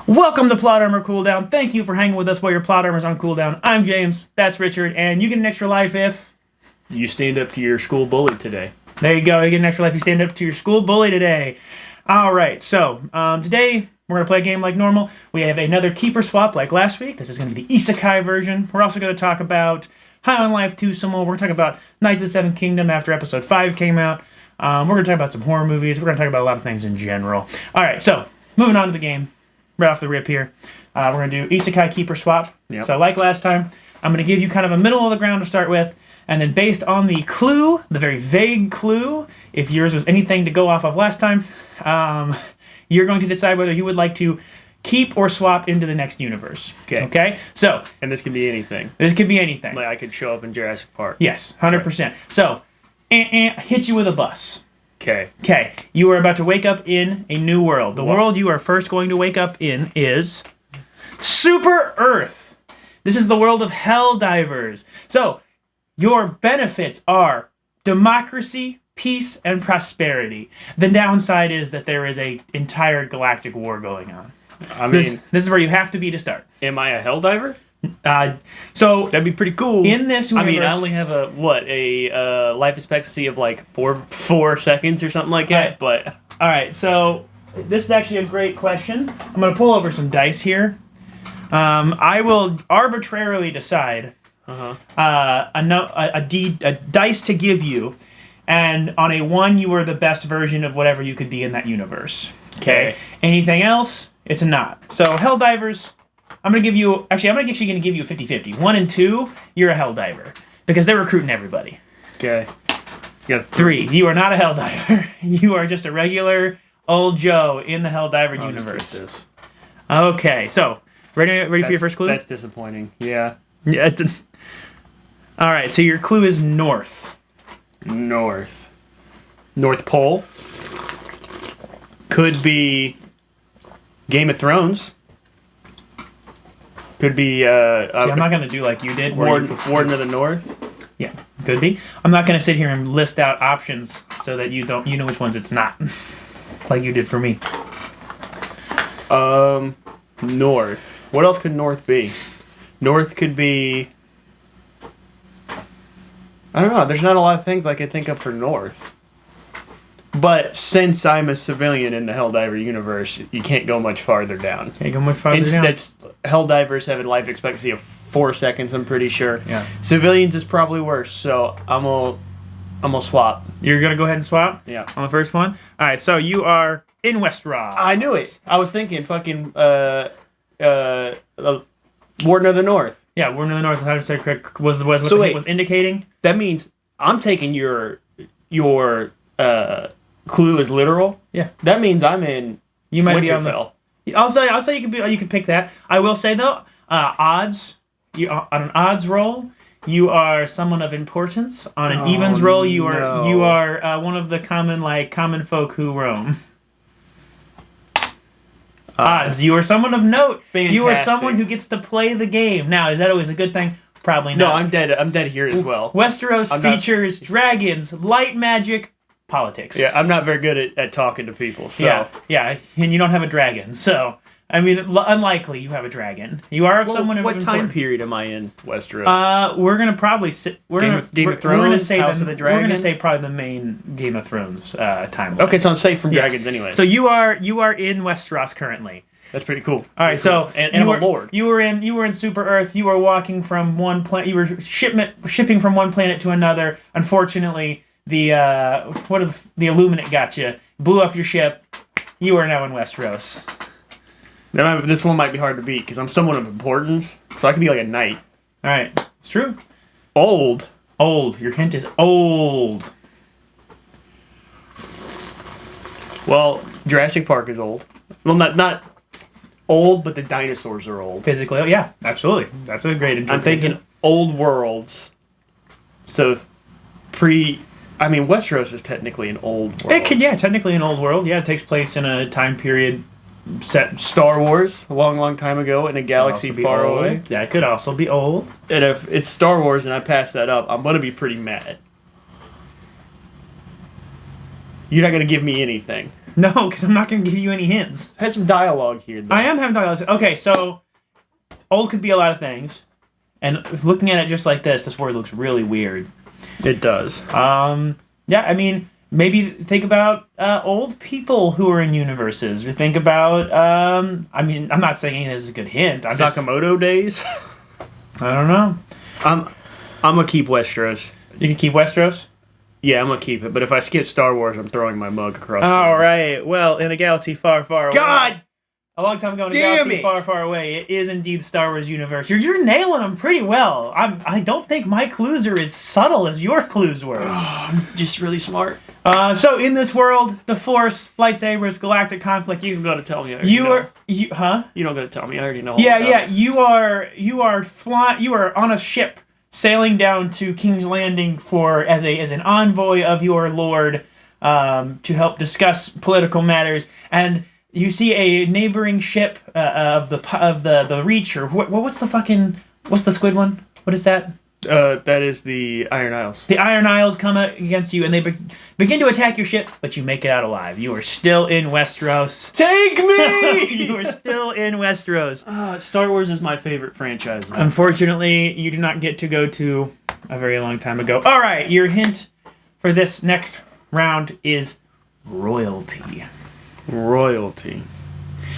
Welcome to Plot Armor Cooldown. Thank you for hanging with us while your plot armor's on cooldown. I'm James, that's Richard, and you get an extra life if... You stand up to your school bully today. There you go, you get an extra life if you stand up to your school bully today. Alright, so, today we're going to play a game like normal. We have another keeper swap like last week. This is going to be the Isekai version. We're also going to talk about High on Life 2 some more. We're going to talk about Knights of the Seventh Kingdom after episode 5 came out. We're going to talk about some horror movies. We're going to talk about a lot of things in general. Alright, so, moving on to the game. Right off the rip here. We're going to do Isekai Keeper Swap. Yep. So like last time, I'm going to give you kind of a middle of the ground to start with, and then based on the clue, the very vague clue, if yours was anything to go off of last time, you're going to decide whether you would like to keep or swap into the next universe. Okay? So... And this can be anything. This could be anything. Like I could show up in Jurassic Park. Yes, 100%. Right. So, hit you with a bus. Okay. You are about to wake up in a new world. The world you are first going to wake up in is Super Earth. This is the world of Helldivers. So, your benefits are democracy, peace, and prosperity. The downside is that there is an entire galactic war going on. This is where you have to be to start. Am I a Helldiver? So that'd be pretty cool. In this universe, I only have a life expectancy of like four seconds or something like that. But all right, so this is actually a great question. I'm going to pull over some dice here. I will arbitrarily decide a dice to give you, and on a 1, you are the best version of whatever you could be in that universe. Okay. Anything else, it's a not. So Helldivers. I'm going to give you... Actually, I'm actually going to give you a 50-50. 1 and 2, you're a Helldiver. Because they're recruiting everybody. Okay. You got 3. You are not a Helldiver. You are just a regular old Joe in the Helldiver universe. Just this. Okay, so... Ready for your first clue? That's disappointing. Yeah. All right, so your clue is north. North Pole. Could be Game of Thrones. Could be... See, I'm not going to do like you did. Warden of the North? Yeah, could be. I'm not going to sit here and list out options so that you know which ones it's not. Like you did for me. North. What else could North be? North could be... I don't know. There's not a lot of things I could think of for North. But since I'm a civilian in the Helldiver universe, you can't go much farther down. Can't go much farther down. Helldivers have a life expectancy of 4 seconds, I'm pretty sure. Yeah. Civilians is probably worse, so I'm gonna swap. You're gonna go ahead and swap? Yeah. On the first one? Alright, so you are in Westeros. I knew it. I was thinking fucking Warden of the North. Yeah, Warden of the North, 100% correct. Was what so the hint was indicating? That means I'm taking your clue as literal. Yeah. That means I'm in Winterfell. I'll say you can pick that. I will say though, odds. On an odds roll, you are someone of importance. On an evens roll, you are one of the common folk who roam. Odds. You are someone of note. Fantastic. You are someone who gets to play the game. Now, is that always a good thing? Probably not. No, I'm dead. I'm dead here as well. Westeros features dragons, light magic, politics. Yeah, I'm not very good at talking to people. So. Yeah, and you don't have a dragon. So, I mean, unlikely you have a dragon. You are someone of what important. time period am I in Westeros? We're gonna probably sit. Game of Thrones. We're gonna say House of the Dragon. We're gonna say probably the main Game of Thrones timeline. Okay, so I'm safe from dragons anyway. So you are in Westeros currently. That's pretty cool. All right, so and I'm a lord. You were in Super Earth. You were walking from one planet. You were shipping from one planet to another. Unfortunately, the Illuminate got you, blew up your ship. You are now in Westeros. Now, this one might be hard to beat because I'm someone of importance, so I could be like a knight. All right, it's true. Old. Your hint is old. Well, Jurassic Park is old. Well, not old, but the dinosaurs are old. Physically, yeah, absolutely. That's a great interpretation. I'm thinking old worlds. So, Westeros is technically an old world. Technically an old world. Yeah, it takes place in a time period set. Star Wars, a long, long time ago, in a galaxy far away. That could also be old. And if it's Star Wars and I pass that up, I'm going to be pretty mad. You're not going to give me anything. No, because I'm not going to give you any hints. Has some dialogue here, though. I am having dialogue. Okay, so old could be a lot of things. And looking at it just like this word looks really weird. It does. Yeah, I mean, maybe think about old people who are in universes. Or think about, I mean, I'm not saying this is a good hint. Sakamoto days? I don't know. I'm going to keep Westeros. You can keep Westeros? Yeah, I'm going to keep it. But if I skip Star Wars, I'm throwing my mug across the All room. right. Well, in a galaxy far, far away. God! A long time ago in a Damn galaxy it. far, far away, it is indeed the Star Wars universe. You're nailing them pretty well. I don't think my clues are as subtle as your clues were. I'm just really smart. So in this world, the Force, lightsabers, galactic conflict. You got to tell me. You don't got to tell me. I already know. Yeah, all about yeah. it. You are on a ship sailing down to King's Landing as an envoy of your lord, to help discuss political matters, and you see a neighboring ship of the Reach, or what's the squid one? What is that? That is the Iron Isles. The Iron Isles come against you, and they begin to attack your ship, but you make it out alive. You are still in Westeros. Take me! You are still in Westeros. Star Wars is my favorite franchise. Man. Unfortunately, you do not get to go to a very long time ago. All right, your hint for this next round is royalty. Royalty.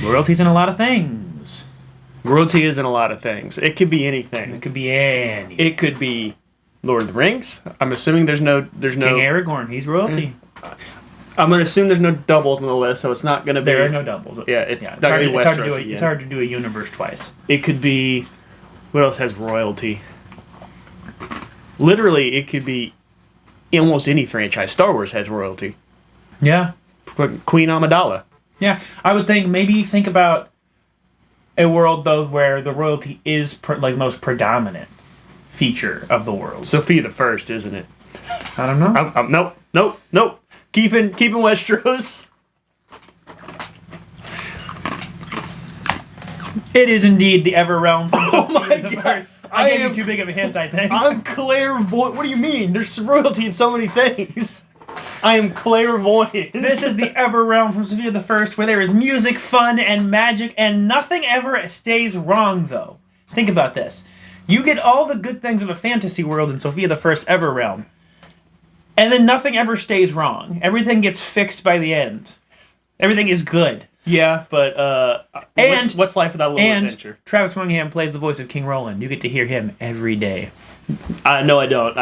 Royalty's in a lot of things. Royalty is in a lot of things. It could be anything. It could be any. It could be Lord of the Rings. I'm assuming there's no. King Aragorn, he's royalty. I'm gonna assume there's no doubles on the list, so it's not gonna be. There are no doubles. Yeah, it's It's not hard, gonna be Westeros it's hard to do a universe twice. It could be. What else has royalty? Literally, it could be almost any franchise. Star Wars has royalty. Yeah. Queen Amidala. Yeah, I would think about a world though where the royalty is the most predominant feature of the world. Sophia the First, isn't it? I don't know. Nope. Keeping Westeros. It is indeed the Ever Realm. Oh my God! I gave you too big of a hint, I think. I'm clairvoyant. What do you mean? There's royalty in so many things. I am clairvoyant. This is the Ever Realm from Sophia the First, where there is music, fun, and magic, and nothing ever stays wrong, though. Think about this. You get all the good things of a fantasy world in Sophia the First Ever Realm, and then nothing ever stays wrong. Everything gets fixed by the end. Everything is good. Yeah, but what's life without a little adventure? Travis Mungham plays the voice of King Roland. You get to hear him every day. No, I don't.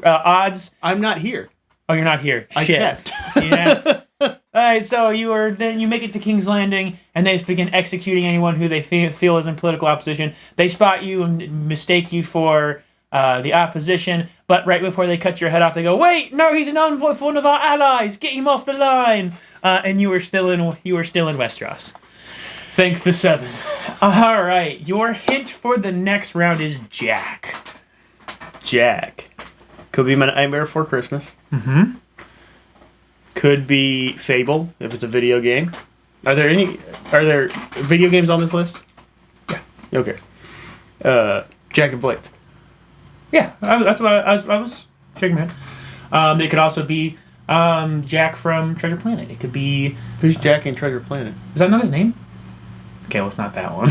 Odds. I'm not here. Oh, you're not here. I Shit. kept. Yeah. All right, so you make it to King's Landing, and they begin executing anyone who they feel is in political opposition. They spot you and mistake you for the opposition, but right before they cut your head off, they go, "Wait, no, he's an envoy for one of our allies. Get him off the line." And you were still in Westeros. Thank the Seven. All right, your hint for the next round is Jack. Jack. Could be My Nightmare Before Christmas. Mm-hmm. Could be Fable, if it's a video game. Are there video games on this list? Yeah. Okay. Jack and Blade. Yeah, that's what I was shaking my head. It could also be Jack from Treasure Planet. It could be... Who's Jack in Treasure Planet? Is that not his name? Okay, well, it's not that one. I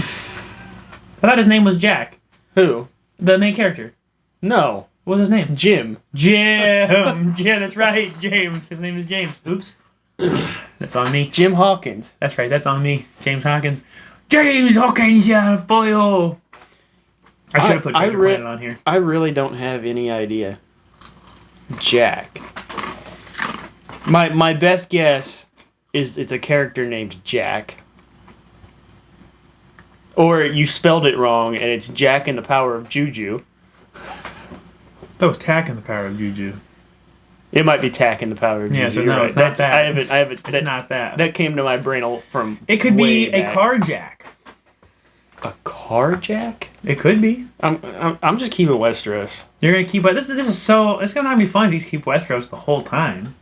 thought his name was Jack. Who? The main character. No. What was his name? Jim. Yeah, that's right. James. His name is James. Oops. That's on me. Jim Hawkins. That's right. That's on me. James Hawkins. James Hawkins, yeah, boyo. I should have put Treasure Planet on here. I really don't have any idea. Jack. My best guess is it's a character named Jack. Or you spelled it wrong and it's Jack and the Power of Juju. That was Tack and the Power of Juju. It might be Tack and the Power of Juju. Yeah, so no, it's not that. I haven't. It's not that. That came to my brain from. It could be way back. a car jack. A car jack? It could be. I'm just keeping Westeros. You're gonna keep this is so. It's gonna not be fun if you keep Westeros the whole time.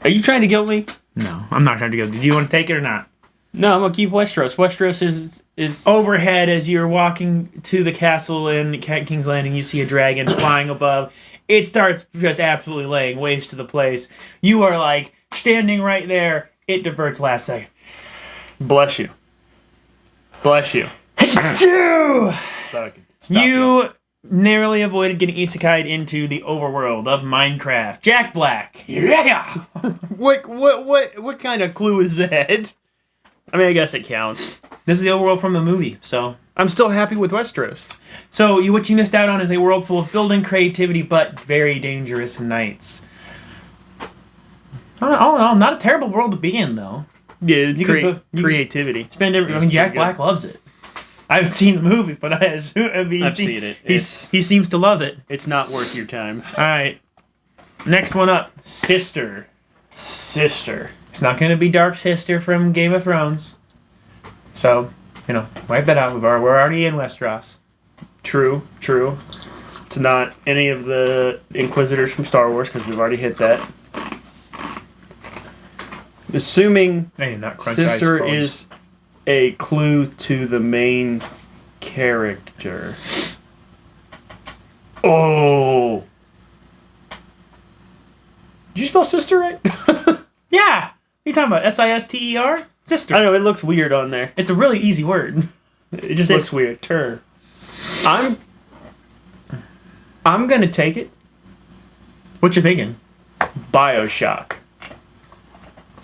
Are you trying to guilt me? No, I'm not trying to go. Did you want to take it or not? No, I'm gonna keep Westeros. Westeros is overhead as you're walking to the castle in King's Landing. You see a dragon flying above. It starts just absolutely laying waste to the place. You are like standing right there. It diverts last second. Bless you. Bless you. You narrowly avoided getting isekai'd into the overworld of Minecraft. Jack Black. Yeah. What kind of clue is that? I mean, I guess it counts. This is the overworld from the movie, so I'm still happy with Westeros. So what you missed out on is a world full of building creativity, but very dangerous knights. Oh, not a terrible world to be in, though. Yeah, creativity. Jack Black loves it. I haven't seen the movie, but I've seen it. He seems to love it. It's not worth your time. All right. Next one up. Sister. It's not going to be Dark Sister from Game of Thrones. So, wipe that out. We're already in Westeros. True. It's not any of the Inquisitors from Star Wars, because we've already hit that. Assuming Sister is a clue to the main character. Oh! Did you spell sister right? Yeah! What are you talking about? Sister? Sister. I don't know, it looks weird on there. It's a really easy word. It just looks weird. I'm gonna take it. What you thinking? BioShock.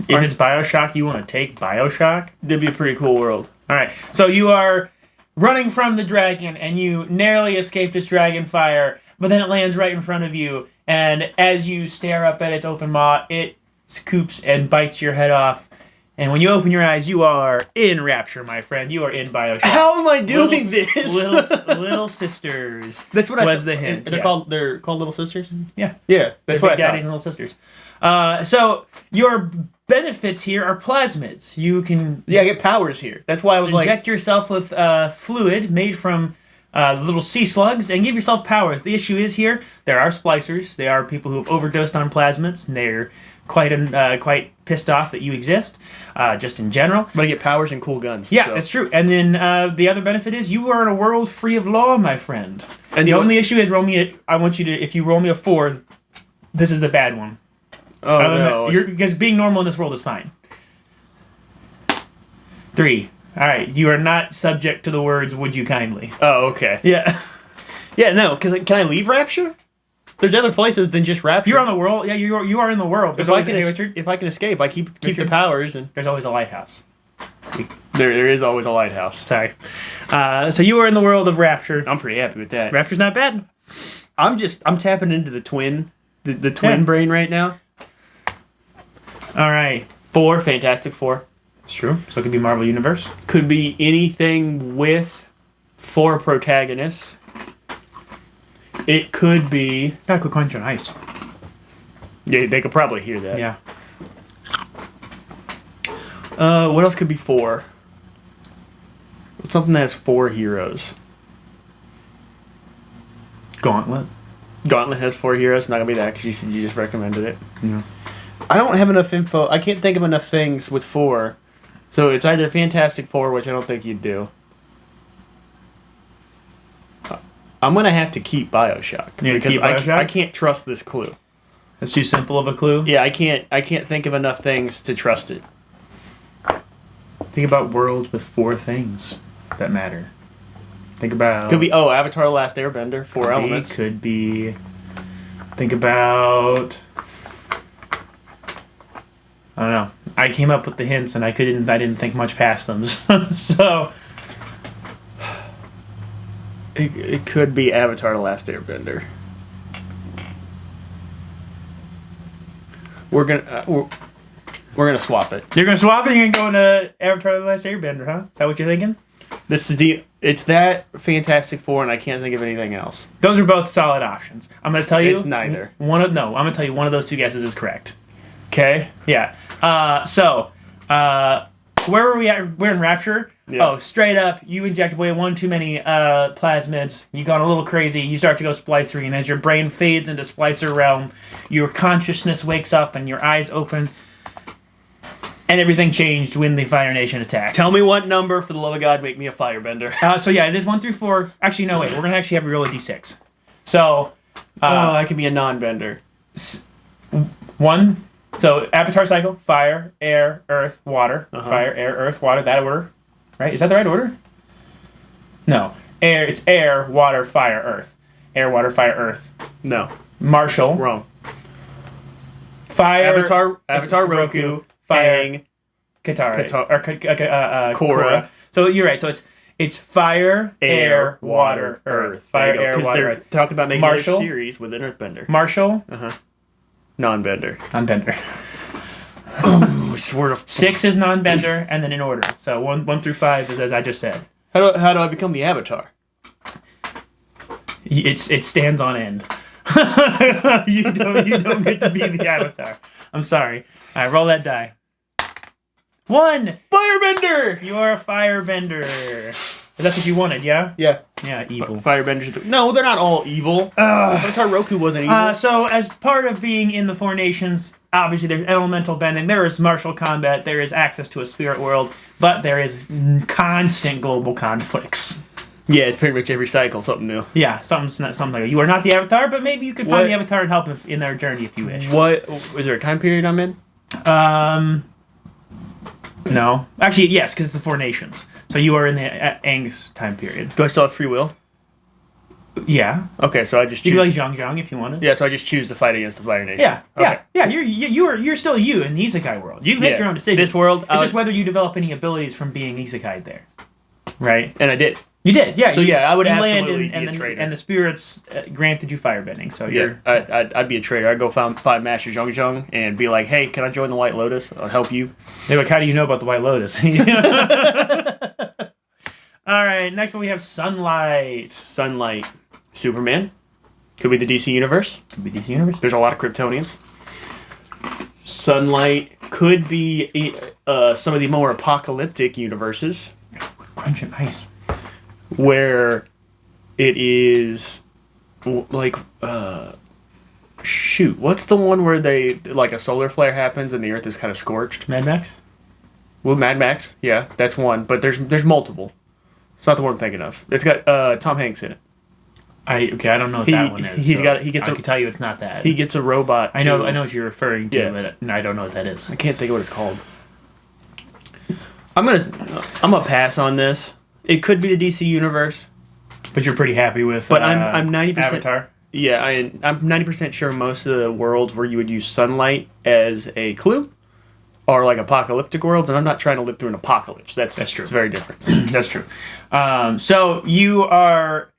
If it's BioShock, you want to take BioShock? That'd be a pretty cool world. Alright, so you are running from the dragon, and you narrowly escape this dragon fire, but then it lands right in front of you, and as you stare up at its open maw, it scoops and bites your head off. And when you open your eyes, you are in Rapture, my friend. You are in BioShock. How am I doing this? Little sisters. That's what was the hint. They're called Little Sisters? Yeah. Yeah, that's what I thought. Daddies and Little Sisters. So your benefits here are plasmids. You can I get powers here. That's why I was inject yourself with fluid made from little sea slugs and give yourself powers. The issue is here, there are splicers. They are people who have overdosed on plasmids, and they're quite pissed off that you exist, just in general. But I get powers and cool guns. Yeah, that's true. And then the other benefit is you are in a world free of law, my friend. And the only issue is if you roll me a 4, this is the bad one. Oh, no. Because being normal in this world is fine. 3. All right, you are not subject to the words, would you kindly. Oh, okay. Yeah. Yeah, no, because can I leave Rapture? There's other places than just Rapture. You're on the world. Yeah, you are in the world. If I can escape, I keep the powers. And there's always a lighthouse. There is always a lighthouse. Sorry. So you are in the world of Rapture. I'm pretty happy with that. Rapture's not bad. I'm tapping into the twin brain right now. All right. 4, Fantastic Four. It's true. So it could be Marvel Universe. Could be anything with 4 protagonists. It could be... It's got a quick quench on ice. Yeah, they could probably hear that. Yeah. What else could be 4? What's something that has 4 heroes? Gauntlet. Gauntlet has 4 heroes. Not gonna be that because you said you just recommended it. Yeah. I don't have enough info. I can't think of enough things with 4. So it's either Fantastic Four, which I don't think you'd do. I'm going to have to keep BioShock. Because I can't trust this clue. It's too simple of a clue? Yeah, I can't think of enough things to trust it. Think about worlds with 4 things that matter. Think about... Could be, Avatar The Last Airbender, 4 elements. Could be... Think about... I don't know. I came up with the hints and I didn't think much past them. So... It could be Avatar The Last Airbender. We're gonna swap it. You're gonna swap it? You're gonna go into Avatar The Last Airbender, huh? Is that what you're thinking? It's that Fantastic Four, and I can't think of anything else. Those are both solid options. I'm gonna tell you. It's neither. I'm gonna tell you one of those 2 guesses is correct. Okay. Yeah. Where were we at? We're in Rapture. Yeah. Oh, straight up, you inject away 1 too many plasmids. You got a little crazy. You start to go splicery, and as your brain fades into splicer realm, your consciousness wakes up and your eyes open, and everything changed when the Fire Nation attacked. Tell me what number, for the love of God, make me a firebender. So yeah, it is 1 through 4. Actually, no, wait. We're gonna actually have you roll a d6. So, I can be a non-bender. 1, So Avatar cycle: fire, air, earth, water. Fire, air, earth, water. That order, right? Is that the right order? No. Air. It's air, water, fire, earth. Air, water, fire, earth. No. Marshall. Wrong. Fire. Avatar Roku. Fire. Katara. Or Korra. So you're right. So it's fire, air, water, earth. Fire, air, Because water, they're earth. talking about making Marshall? a series with an earthbender. Marshall. Non-bender. Non-bender. Ooh, sort of. 6 is non-bender, and then in order. So 1 through 5 is as I just said. How do I become the Avatar? It stands on end. you don't get to be the Avatar. I'm sorry. All right, roll that die. 1. Firebender! You are a firebender. That's what you wanted, yeah? Yeah. Yeah, evil. Firebenders. No, they're not all evil. Avatar Roku wasn't evil. So as part of being in the Four Nations, obviously there's elemental bending, there is martial combat, there is access to a spirit world, but there is constant global conflicts. Yeah, it's pretty much every cycle something new. Yeah, something like you are not the Avatar, but maybe you could find the Avatar and help in their journey if you wish. What is there a time period I'm in? No. Actually, yes, because it's the Four Nations. So you are in the Aang's time period. Do I still have free will? Yeah. Okay, so I just You choose. could be like Zhang if you wanted. Yeah, so I just choose to fight against the Fire Nation. Yeah, Okay. yeah. You're still you in the Isekai world. You make your own decisions. This world, It's just whether you develop any abilities from being Isekai there. Right? And I did. You did, yeah. So I would you absolutely land be a traitor. and the spirits granted you firebending. So you're... I'd be a traitor. I'd go find Master Zhong and be like, hey, can I join the White Lotus? I'll help you. They're like, how do you know about the White Lotus? All right, next one we have Sunlight. Sunlight. Superman. Could be the DC Universe. Could be DC Universe. There's a lot of Kryptonians. Sunlight could be some of the more apocalyptic universes. Crunch and ice. Where it is like shoot, what's the one where they like a solar flare happens and the earth is kind of scorched? Mad Max? Well, Mad Max, yeah, that's one, but there's multiple. It's not the one I'm thinking of. It's got Tom Hanks in it. I don't know what that one is. I can tell you it's not that. He gets a robot. I know what you're referring to, Yeah. but I don't know what that is. I can't think of what it's called. I'm gonna pass on this. It could be the DC universe, But you're pretty happy with but I'm 90%. Avatar? Yeah, I'm 90% sure most of the worlds where you would use sunlight as a clue are like apocalyptic worlds, and I'm not trying to live through an apocalypse. That's true. It's very different. That's true. So you are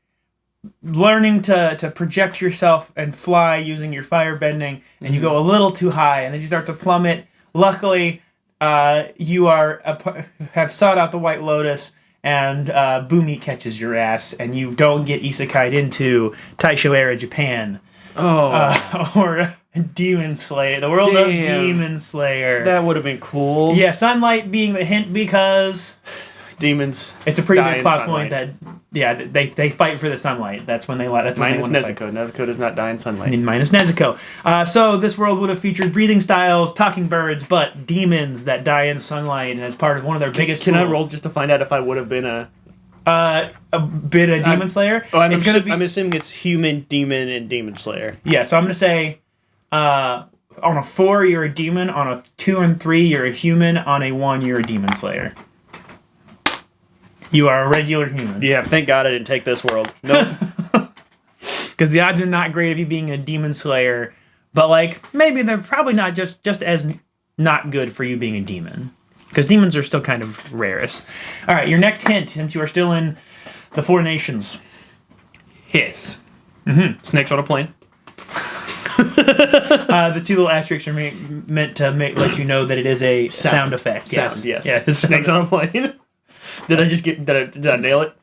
learning to project yourself and fly using your firebending, and you go a little too high, and as you start to plummet, luckily you have sought out the White Lotus, and Boomy catches your ass, and you don't get isekai'd into Taisho era Japan. Or Demon Slayer, the world of Demon Slayer. That would have been cool. Yeah, sunlight being the hint because demons. it's a pretty die big in plot sunlight. point that they fight for the sunlight. That's when they that's when Minus they want to fight. Nezuko. Nezuko does not die in sunlight. And minus Nezuko. So this world would have feared breathing styles, talking birds, but demons that die in sunlight, and as part of one of their biggest Can I tools. roll just to find out if I would have been a bit of Demon Slayer? I'm I'm assuming it's human, demon, and demon slayer. Yeah, so I'm going to say on a 4, you're a demon. On a 2 and 3, you're a human. On a 1, you're a Demon Slayer. You are a regular human. Yeah, thank God I didn't take this world. Nope. Because the odds are not great of you being a Demon Slayer, but like maybe they're probably not just as not good for you being a demon. Because demons are still kind of rarest. All right, your next hint, since you are still in the Four Nations. Hiss. Mm-hmm. Snakes on a plane. The 2 little asterisks are meant to let you know that it is a sound effect. Sound, yes. Yeah, Snakes on a plane. Did I nail it?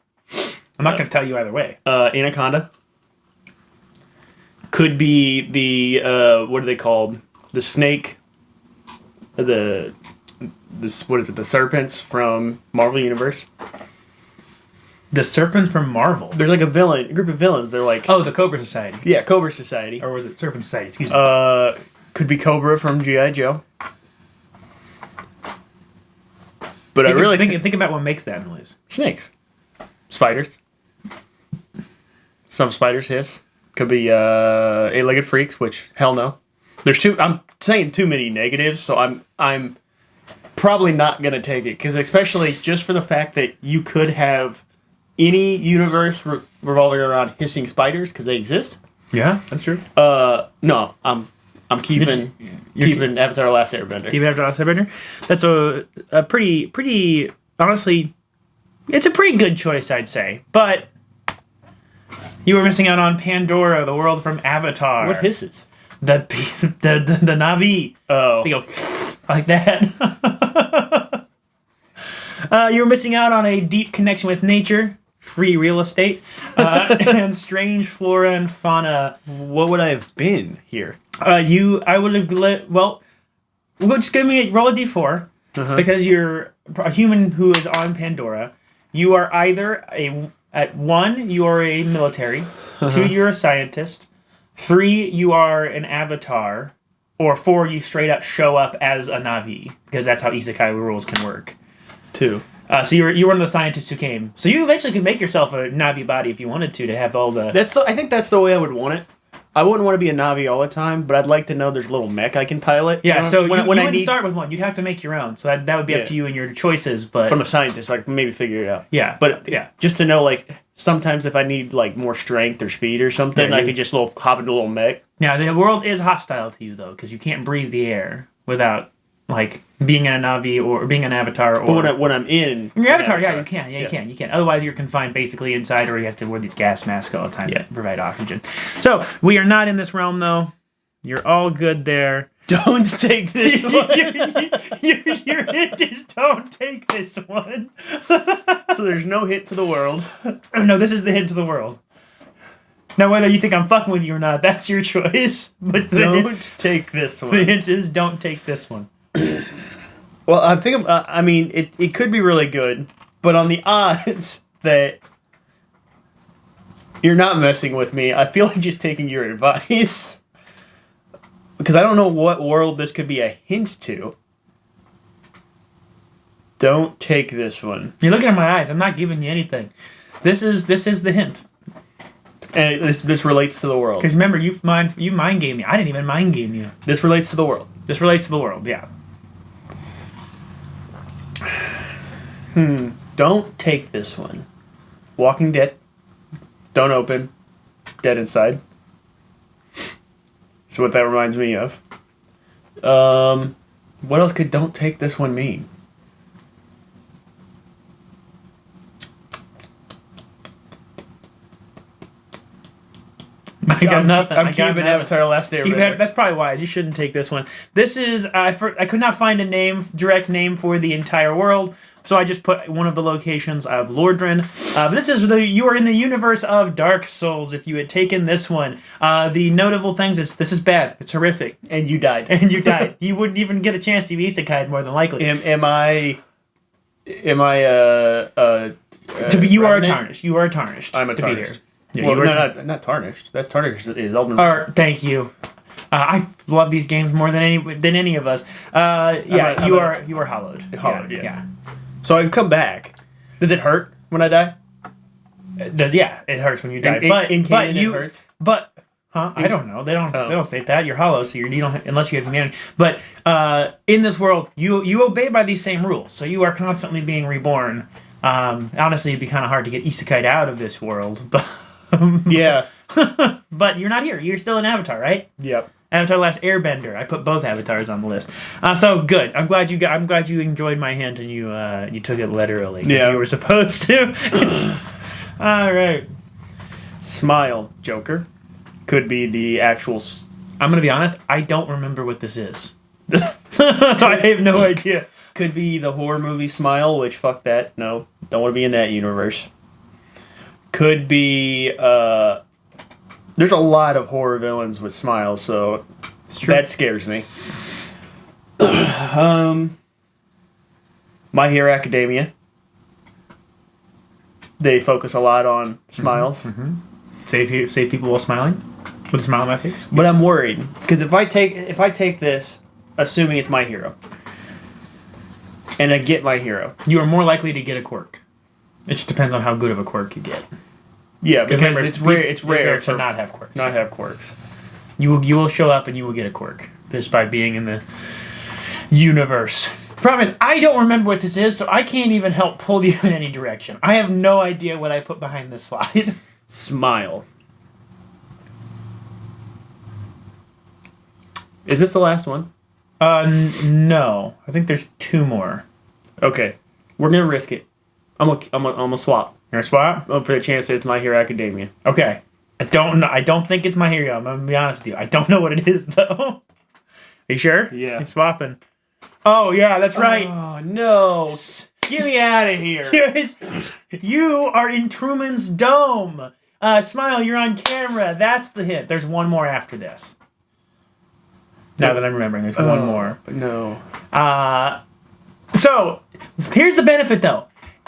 I'm not going to tell you either way. Anaconda. Could be the what are they called? The snake. What is it? The serpents from Marvel Universe. The serpents from Marvel. There's like a group of villains. They're like Oh, the Cobra Society. yeah, Cobra Society. Or was it Serpent Society? Excuse me. Could be Cobra from G.I. Joe. But I really think about what makes that noise. snakes, spiders. Some spiders hiss. Could be eight-legged freaks, which hell no. I'm saying too many negatives, so I'm probably not gonna take it, because especially just for the fact that you could have any universe revolving around hissing spiders, because they exist. Yeah, that's true. No, I'm keeping Avatar: Last Airbender. Keep Avatar: Last Airbender. That's a pretty honestly, it's a pretty good choice, I'd say. But you were missing out on Pandora, the world from Avatar. What hisses? The Na'vi. Oh, They go like that. You were missing out on a deep connection with nature, free real estate, and strange flora and fauna. what would I have been here? I would have well, just give me roll a d4 because you're a human who is on Pandora. You are either at 1 you are a military, 2 you're a scientist, 3 you are an avatar, or 4 you straight up show up as a Na'vi, because that's how isekai rules can work. 2. So you're one of the scientists who came. So you eventually could make yourself a Na'vi body if you wanted to have all the. I think that's the way I would want it. I wouldn't want to be a Na'vi all the time, but I'd like to know there's a little mech I can pilot. Yeah, you know? so you when I wouldn't start with one. You'd have to make your own. So that would be up to you and your choices. But from a scientist, like maybe figure it out. Yeah, but just to know, like sometimes if I need like more strength or speed or something, I could just hop into a little mech. Now the world is hostile to you though, because you can't breathe the air without like being a Na'vi or being an avatar. Or but when I'm in your avatar, you can. You can. Otherwise, you're confined basically inside, or you have to wear these gas masks all the time to provide oxygen. So we are not in this realm though. You're all good there. Don't take this one. your hint is don't take this one. So there's no hit to the world. No, this is the hint to the world. Now, whether you think I'm fucking with you or not, that's your choice. But don't take this one. The hint is don't take this one. Well, I'm thinking. I mean, it could be really good, but on the odds that you're not messing with me, I feel like just taking your advice. Because I don't know what world this could be a hint to. Don't take this one. You're looking at my eyes. I'm not giving you anything. This is the hint. And this relates to the world. Because remember, you mind game me. I didn't even mind game you. This relates to the world. This relates to the world. Yeah. Don't take this one. Walking Dead. Don't open. Dead inside. That's what that reminds me of. What else could don't take this one mean? I got nothing. I'm keeping Avatar: Last Airbender. That's probably wise. You shouldn't take this one. This is I could not find a direct name for the entire world, so I just put one of the locations of Lordran. This is you are in the universe of Dark Souls. If you had taken this one, the notable things is this is bad. It's horrific, and you died. You wouldn't even get a chance to be isekai'd more than likely. Am I? You are tarnished. You are tarnished. I'm a to tarnished. Be here. Yeah, well, not tarnished. That's tarnished is Elden Ring. Thank you. I love these games more than any of us. You are hollowed. Hollowed, yeah. So I come back. Does it hurt when I die? Yeah, it hurts when you die. It hurts. But I don't know. They don't say that. You're hollow, so you don't unless you have humanity. But in this world, you obey by these same rules. So you are constantly being reborn. Honestly, it'd be kind of hard to get isekai'd out of this world, but. Yeah. But you're not here. You're still an avatar, right? Yep. Avatar: Last Airbender. I put both avatars on the list. So good. I'm glad you enjoyed my hint and you took it literally. Yeah. You were supposed to. All right. Smile, Joker. Could be the actual. I'm gonna be honest. I don't remember what this is. So I have no idea. Could be the horror movie Smile, which fuck that. No, don't want to be in that universe. Could be, there's a lot of horror villains with smiles, so that scares me. My Hero Academia. They focus a lot on smiles. Mm-hmm. Save people while smiling? With a smile on my face? But I'm worried, because if I take this, assuming it's my hero, and I get my hero, you are more likely to get a quirk. It just depends on how good of a quirk you get. Yeah, because it's rare to not have quirks. Not have quirks. You will show up and you will get a quirk. just by being in the universe. Problem is, I don't remember what this is, so I can't even help pull you in any direction. I have no idea what I put behind this slide. Smile. Is this the last one? No. I think there's 2 more. Okay, we're gonna risk it. I'm gonna swap. You're gonna swap? For the chance that it's My Hero Academia. Okay. I don't know. I don't think it's My Hero. I'm gonna be honest with you. I don't know what it is though. Are you sure? Yeah. You're swapping. Oh yeah, that's right. Oh no! Get me out of here. You are in Truman's Dome. Smile, you're on camera. That's the hint. There's 1 more after this. Now that I'm remembering, there's 1 more. No. So, here's the benefit though.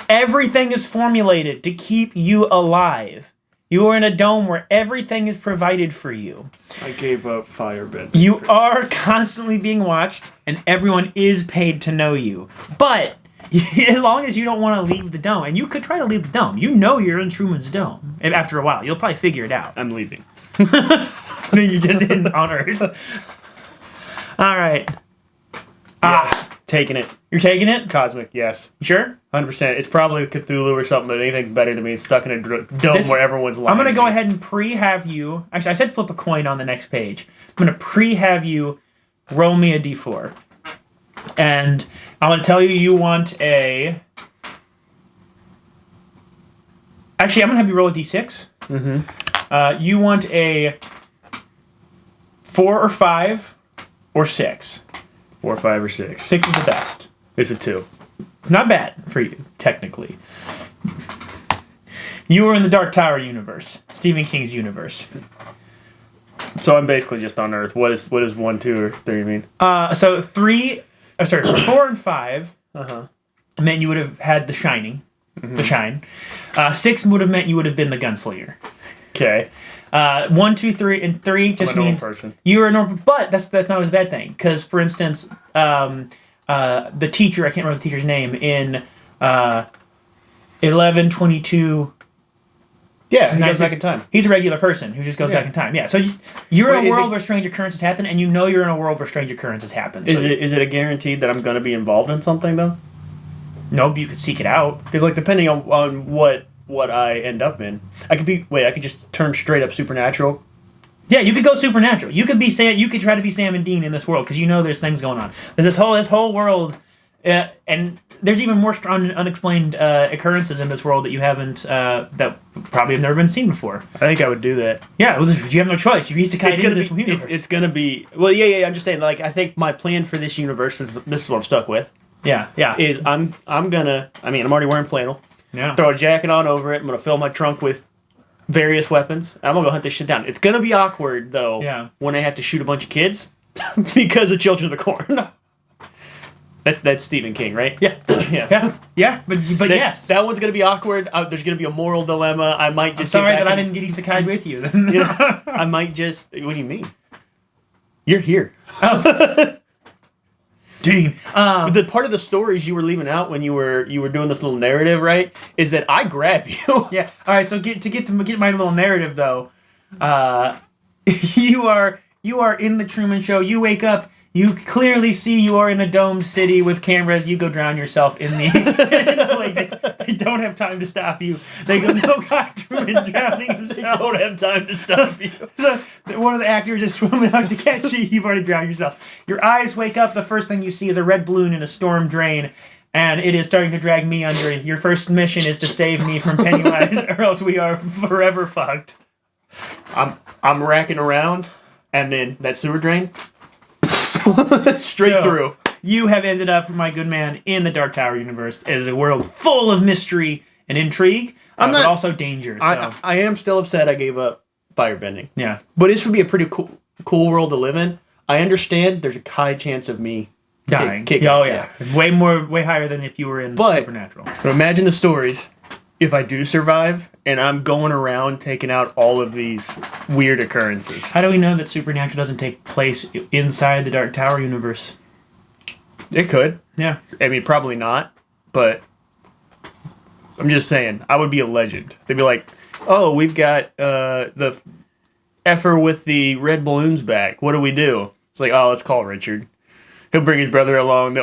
Everything is formulated to keep you alive. You are in a dome where everything is provided for you. I gave up Firebend. You are constantly being watched, and everyone is paid to know you. But as long as you don't want to leave the dome, and you could try to leave the dome, you know you're in Truman's Dome. And after a while, you'll probably figure it out. I'm leaving. Then you're just on Earth. All right. Yes. Taking it. You're taking it? Cosmic, yes. You sure? 100%. It's probably Cthulhu or something, but anything's better than being stuck in a dome where everyone's lying. I'm going to go ahead and pre-have you... Actually, I said flip a coin on the next page. I'm going to pre-have you roll me a d4. And I'm going to tell you you want a... Actually, I'm going to have you roll a d6. Mm-hmm. You want a 4 or 5 or 6. 4, 5, or 6. 6 is the best. It's a 2. It's not bad for you, technically. You are in the Dark Tower universe. Stephen King's universe. So I'm basically just on Earth. What is 1, 2, or 3 mean? So 4 and 5 meant you would have had the shining. The shine. 6 would have meant you would have been the gunslinger. Okay. 1, 2, 3, and 3 just means person. You're a normal. But that's not always a bad thing. Because, for instance, the teacher, I can't remember the teacher's name, in 11/22. Yeah, he goes back in time. He's a regular person who just goes back in time. Yeah, so you're in a world where strange occurrences happen, and you know you're in a world where strange occurrences happen. So is it a guaranteed that I'm going to be involved in something, though? Nope, you could seek it out. Because, like, depending on what I end up in, I could just turn straight up supernatural. Yeah, you could go supernatural. You could try to be Sam and Dean in this world because you know there's things going on. There's this whole world, and there's even more unexplained occurrences in this world that you haven't that probably have never been seen before. I think I would do that. Yeah, you have no choice. You're ISEKAIed into this universe. It's gonna be I'm just saying. Like, I think my plan for this universe is this is what I'm stuck with. Yeah. Is I'm gonna. I mean, I'm already wearing flannel. Yeah. Throw a jacket on over it. I'm gonna fill my trunk with various weapons. I'm gonna go hunt this shit down. It's gonna be awkward though. Yeah. When I have to shoot a bunch of kids because of Children of the Corn. That's Stephen King, right? Yeah. Yeah. But yes, that one's gonna be awkward. There's gonna be a moral dilemma. I might just. I'm sorry that I didn't get ISEKAIed with you. You know, I might just. What do you mean? You're here. Oh. Dean. The part of the stories you were leaving out when you were doing this little narrative, right? Is that I grab you. Yeah. All right. So get my little narrative though. You are in the Truman Show. You wake up. You clearly see you are in a domed city with cameras. You go drown yourself in the lake. They don't have time to stop you. They go, no, God, Truman's drowning himself. They don't have time to stop you. So one of the actors is swimming out to catch you. You've already drowned yourself. Your eyes wake up. The first thing you see is a red balloon in a storm drain, and it is starting to drag me under. Your first mission is to save me from Pennywise, or else we are forever fucked. I'm racking around, and then that sewer drain. Straight through. You have ended up, my good man, in the Dark Tower universe. It is a world full of mystery and intrigue, but also danger. So. I am still upset I gave up firebending. Yeah. But this would be a pretty cool world to live in. I understand there's a high chance of me dying. Kicking. Oh, yeah. Way higher than if you were in Supernatural. But imagine the stories if I do survive and I'm going around taking out all of these weird occurrences. How do we know that Supernatural doesn't take place inside the Dark Tower universe? It could. Yeah. I mean, probably not, but I'm just saying, I would be a legend. They'd be like, oh, we've got the effer with the red balloons back. What do we do? It's like, oh, let's call Richard. He'll bring his brother along.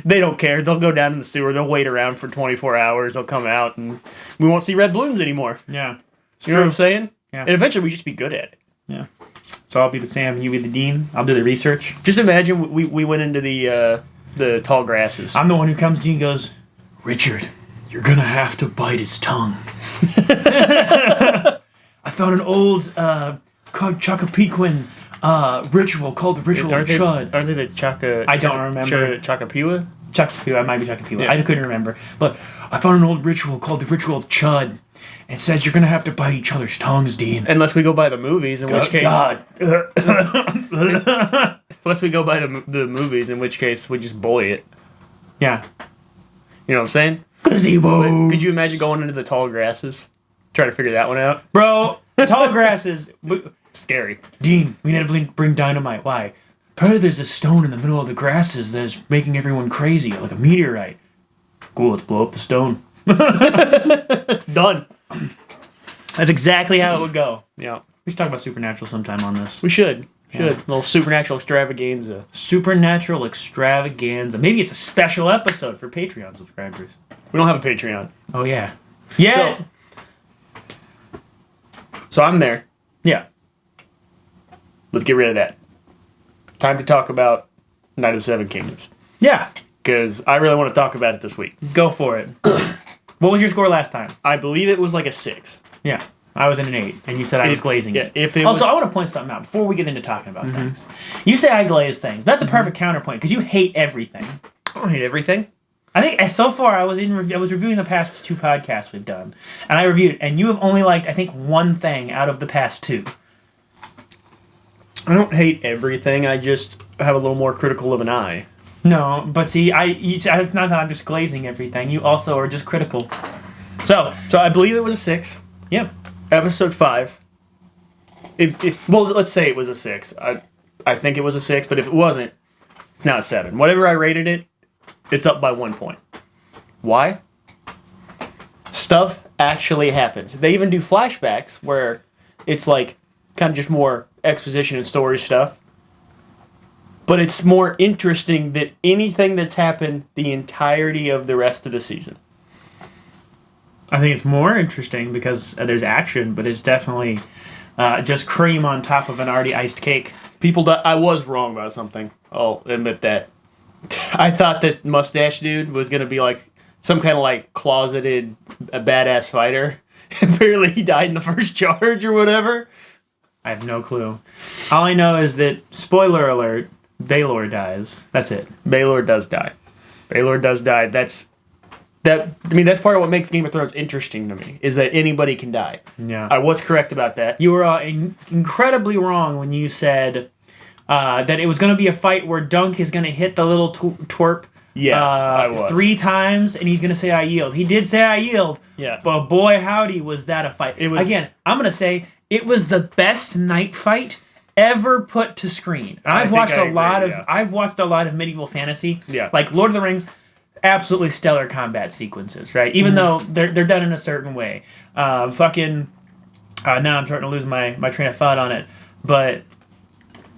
They don't care. They'll go down in the sewer. They'll wait around for 24 hours. They'll come out, and we won't see red balloons anymore. Yeah. You know what I'm saying? Yeah. And eventually we just be good at it. Yeah. So I'll be the Sam, and you be the Dean. I'll do the research. Just imagine we went into the tall grasses. I'm the one who comes to you and goes, Richard, you're going to have to bite his tongue. I found an old Chocapequan ritual called the Ritual of Chud. Are they the Chaka... I don't remember. Chocapewa? Chocapewa, it might be Chocapewa. Yeah. I couldn't remember. But I found an old ritual called the Ritual of Chud. It says you're going to have to bite each other's tongues, Dean. Unless we go by the movies, in which case... God. Unless we go by the movies, in which case we just bully it. Yeah. You know what I'm saying? Gazebo. Could you imagine going into the tall grasses? Trying to figure that one out? Bro, tall grasses. Scary. Dean, we need to bring dynamite. Why? Apparently there's a stone in the middle of the grasses that's making everyone crazy, like a meteorite. Cool, let's blow up the stone. Done. That's exactly how it would go. Yeah. We should talk about Supernatural sometime on this. We should. Yeah. Little supernatural extravaganza. Supernatural extravaganza. Maybe it's a special episode for Patreon subscribers. We don't have a Patreon. Oh, yeah. Yeah. So I'm there. Yeah. Let's get rid of that. Time to talk about Night of the Seven Kingdoms. Yeah. Because I really want to talk about it this week. Go for it. What was your score last time? I believe it was like a 6. Yeah. I was in an 8, and you said I was glazing it. If it also, I want to point something out before we get into talking about things. You say I glaze things. That's a perfect counterpoint, because you hate everything. I don't hate everything. I think so far I was reviewing the past 2 podcasts we've done, and I reviewed, and you have only liked, I think, one thing out of the past 2. I don't hate everything. I just have a little more critical of an eye. No, but see, it's not that I'm just glazing everything. You also are just critical. So I believe it was a 6. Yeah. Episode 5. Well, let's say it was a 6. I think it was a 6, but if it wasn't, it's not a 7. Whatever I rated it, it's up by 1 point. Why? Stuff actually happens. They even do flashbacks where it's like kind of just more exposition and story stuff. But it's more interesting than anything that's happened the entirety of the rest of the season. I think it's more interesting because there's action, but it's definitely just cream on top of an already iced cake. I was wrong about something. I'll admit that. I thought that Mustache Dude was going to be like some kind of like closeted a badass fighter. Apparently he died in the first charge or whatever. I have no clue. All I know is that, spoiler alert, Baelor dies. That's it. Baelor does die. Baelor does die. That's part of what makes Game of Thrones interesting to me, is that anybody can die. Yeah. I was correct about that. You were incredibly wrong when you said that it was going to be a fight where Dunk is going to hit the little twerp Yes, I was. 3 times, and he's going to say, I yield. He did say, I yield. Yeah. But boy, howdy, was that a fight. Again, I'm going to say it was the best night fight ever put to screen. I've watched a lot of medieval fantasy. Yeah. Like Lord of the Rings, absolutely stellar combat sequences, right? Even though they're done in a certain way. Now I'm starting to lose my train of thought on it. But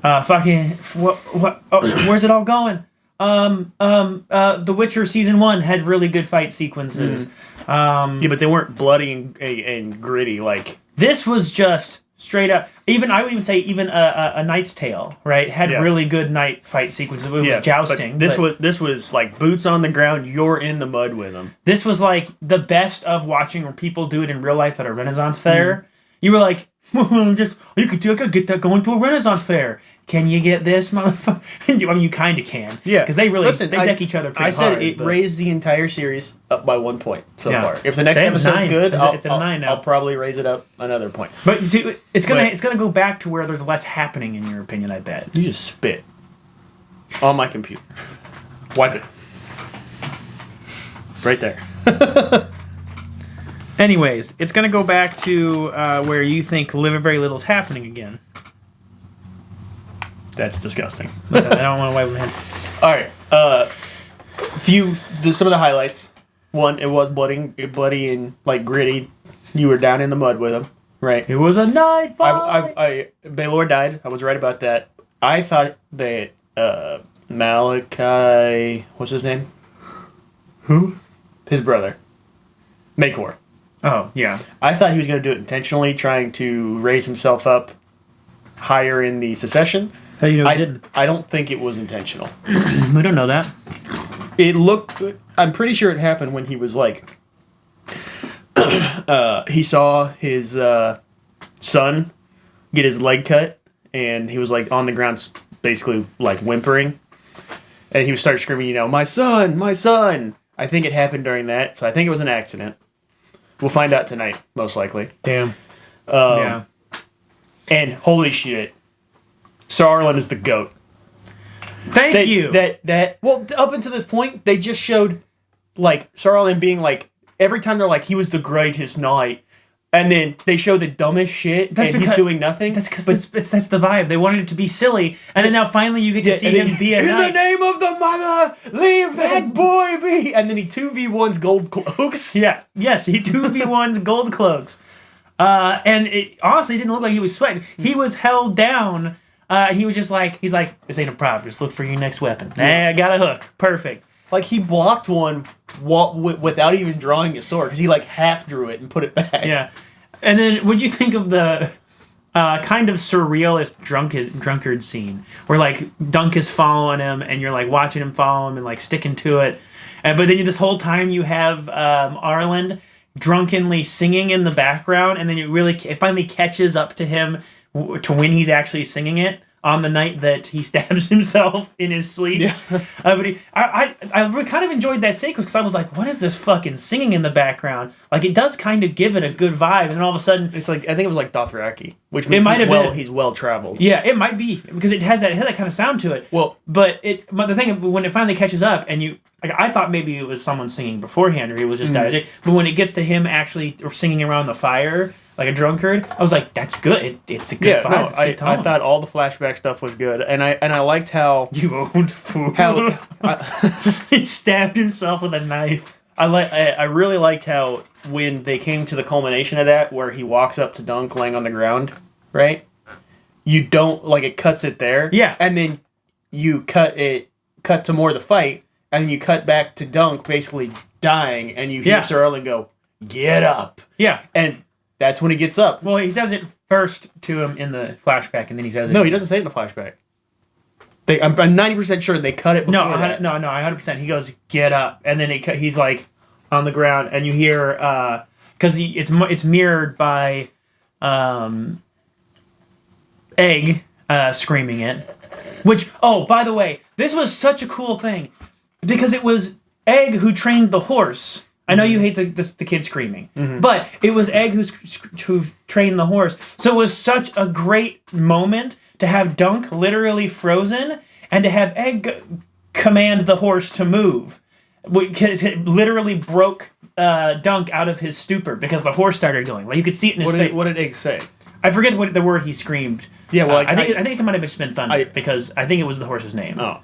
where's it all going? The Witcher season 1 had really good fight sequences. Yeah, but they weren't bloody and gritty like. This was just straight up. I would even say a Knight's Tale, right? Had really good night fight sequences. It was jousting. This was like boots on the ground. You're in the mud with them. This was like the best of watching people do it in real life at a Renaissance fair. You were like, I could get that going to a Renaissance fair. Can you get this, motherfucker? I mean, you kind of can. Yeah. Because they deck each other pretty hard. I said it raised the entire series up by 1 point so far. If the next Same, episode's 9. good, It's a 9 now. I'll probably raise it up another point. But you see, it's gonna go back to where there's less happening, in your opinion, I bet. You just spit on my computer. Wipe it. Right there. Anyways, it's gonna go back to where you think very little's happening again. That's disgusting. Listen, I don't want to wipe my head. All right. Some of the highlights. One, it was bloody and like gritty. You were down in the mud with him, right? It was a night fight. Baelor died. I was right about that. I thought that Malachi, what's his name? Who? His brother, Makor. Oh, yeah. I thought he was going to do it intentionally, trying to raise himself up higher in the secession. How do you know he didn't? I don't think it was intentional. We don't know that. It looked. I'm pretty sure it happened when he was like. He saw his son get his leg cut, and he was like on the ground, basically like whimpering, and he started screaming, you know, my son, my son. I think it happened during that, so I think it was an accident. We'll find out tonight, most likely. Damn. Yeah. And holy shit, Sir Arlen is the GOAT. Thank you. Well, up until this point, they just showed like Sir Arlen being like every time they're like he was the greatest knight, and then they show the dumbest shit he's doing nothing. That's because that's the vibe. They wanted it to be silly, and then now finally you get to see him be a knight. In the name of the mother, leave that boy be. And then he 2v1's gold cloaks. Yeah. Yes, he 2v1's gold cloaks. And it honestly didn't look like he was sweating. He was held down. He was just like, he's like, this ain't a problem. Just look for your next weapon. Hey, I got a hook. Perfect. Like he blocked one without even drawing his sword because he like half drew it and put it back. Yeah. And then what'd you think of the kind of surrealist drunkard scene where like Dunk is following him and you're like watching him follow him and like sticking to it. But then this whole time you have Arlen drunkenly singing in the background, and then it finally catches up to him to when he's actually singing it on the night that he stabs himself in his sleep. Yeah. But I really kind of enjoyed that sequence because I was like, what is this fucking singing in the background? Like, it does kind of give it a good vibe, and then all of a sudden... It's like, I think it was like Dothraki, which means he's well-traveled. Yeah, it might be, because it has that kind of sound to it. Well... But the thing, when it finally catches up, and you... Like, I thought maybe it was someone singing beforehand, or he was just diegetic. But when it gets to him actually singing around the fire, like a drunkard, I was like, that's good. It's a good vibe. No, it's a good tone. I thought all the flashback stuff was good, and I liked how you old fool. He stabbed himself with a knife. I really liked how when they came to the culmination of that, where he walks up to Dunk laying on the ground, right? You don't like it cuts it there, yeah, and then you cut to more of the fight. And then you cut back to Dunk basically dying, and you hear Sir Arlen go, "Get up!" Yeah, and that's when he gets up. Well, he says it first to him in the flashback, and then he says it. No, he doesn't say it in the flashback. I'm 90% sure they cut it before that. No, 100%. He goes, "Get up," and then he's like on the ground, and you hear because it's mirrored by Egg screaming it. Which, oh, by the way, this was such a cool thing. Because it was Egg who trained the horse. I know you hate the kid screaming, but it was Egg who trained the horse. So it was such a great moment to have Dunk literally frozen and to have Egg command the horse to move. Because it literally broke Dunk out of his stupor because the horse started going. Like you could see it in his face. What did Egg say? I forget what the word he screamed. Yeah, well, I think it might have just been Thunder because I think it was the horse's name. Oh,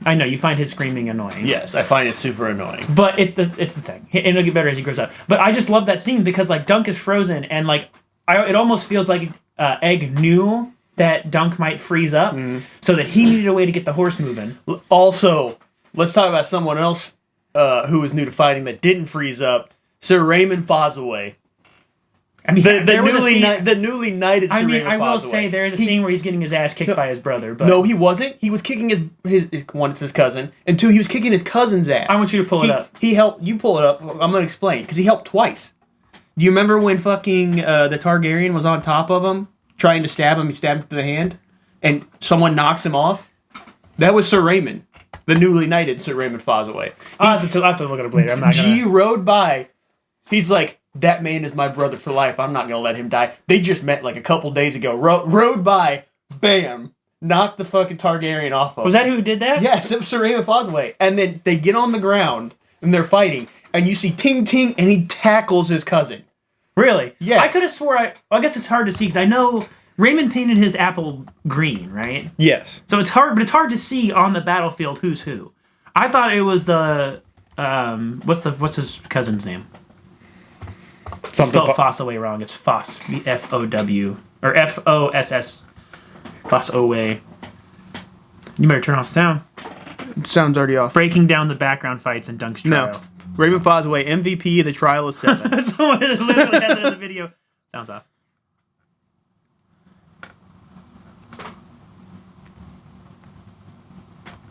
I know you find his screaming annoying. Yes, I find it super annoying. But it's the thing, and it'll get better as he grows up. But I just love that scene because like Dunk is frozen, and like it almost feels like Egg knew that Dunk might freeze up, so that he needed a way to get the horse moving. Also, let's talk about someone else who was new to fighting that didn't freeze up. Sir Raymond Fosaway. I mean, the newly knighted. I mean, I will say there is a scene where he's getting his ass kicked by his brother. But no, he wasn't. He was kicking his one. It's his cousin, and two, he was kicking his cousin's ass. I want you to pull it up. He helped you pull it up. I'm gonna explain because he helped twice. Do you remember when fucking the Targaryen was on top of him trying to stab him? He stabbed him to the hand, and someone knocks him off. That was Sir Raymond, the newly knighted Sir Raymond Fosaway. I'll have to look at it later. I'm not gonna. G rode by. He's like, that man is my brother for life. I'm not going to let him die. They just met like a couple days ago. Rode by, bam, knocked the fucking Targaryen off of him. Was that who did that? Yes, it was Sir Raymond Fosaway. And then they get on the ground and they're fighting. And you see ting ting and he tackles his cousin. Really? Yeah. I could have swore I guess it's hard to see because I know Raymond painted his apple green, right? Yes. So it's hard, but it's hard to see on the battlefield who's who. I thought it was the what's his cousin's name? Something spelled Fossaway wrong. It's Foss, F-O-W or F-O-S-S. Boss away. You better turn off sound. Sound's already off. Breaking down the background fights in Dunk's trial. No. Raven Fosway, MVP, the trial of 7. Someone literally has it in the video. Sounds off.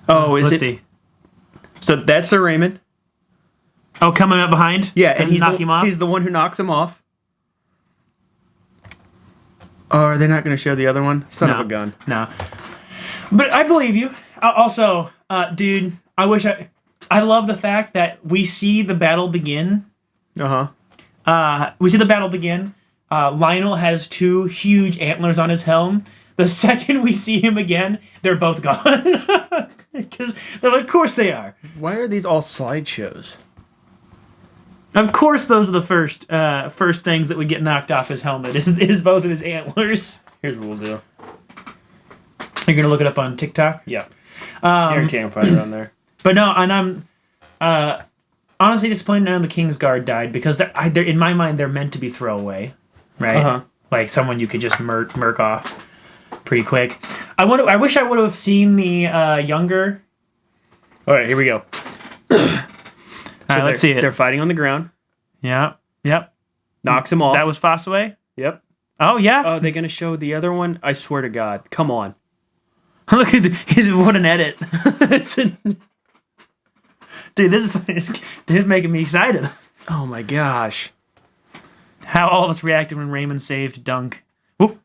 Oh, Let's see. So that's Sir Raymond. Oh, coming up behind? Yeah, and he's the one who knocks him off. Oh, are they not going to show the other one? Son of a gun. No. But I believe you. Also, dude, I love the fact that we see the battle begin. We see the battle begin. Lionel has 2 huge antlers on his helm. The second we see him again, they're both gone. Because they're like, of course they are. Why are these all slideshows? Of course, those are the first things that would get knocked off his helmet is both of his antlers. Here's what we'll do. You're gonna look it up on TikTok. Yeah, guarantee I'm finding it on there. But no, and I'm honestly disappointed none of the King's Guard died because they're in my mind they're meant to be throwaway, right? Like someone you could just murk off pretty quick. I wish I would have seen the younger. All right, here we go. All right, let's see it. They're fighting on the ground. Yeah. Yep. Knocks him off. That was Fossaway? Yep. Oh, yeah. Oh, they're going to show the other one? I swear to God. Come on. Look at what an edit. Dude, this is making me excited. Oh, my gosh. How all of us reacted when Raymond saved Dunk. Whoop.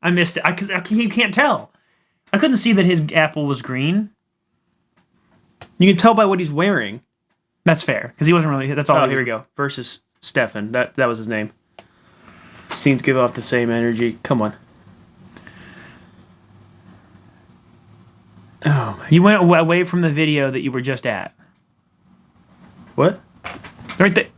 I missed it. You can't tell. I couldn't see that his apple was green. You can tell by what he's wearing. That's fair, because he wasn't really... That's all. Oh, here we go. Versus Stefan. That was his name. Scenes give off the same energy. Come on. Oh, my... You went away from the video that you were just at. What? Right there.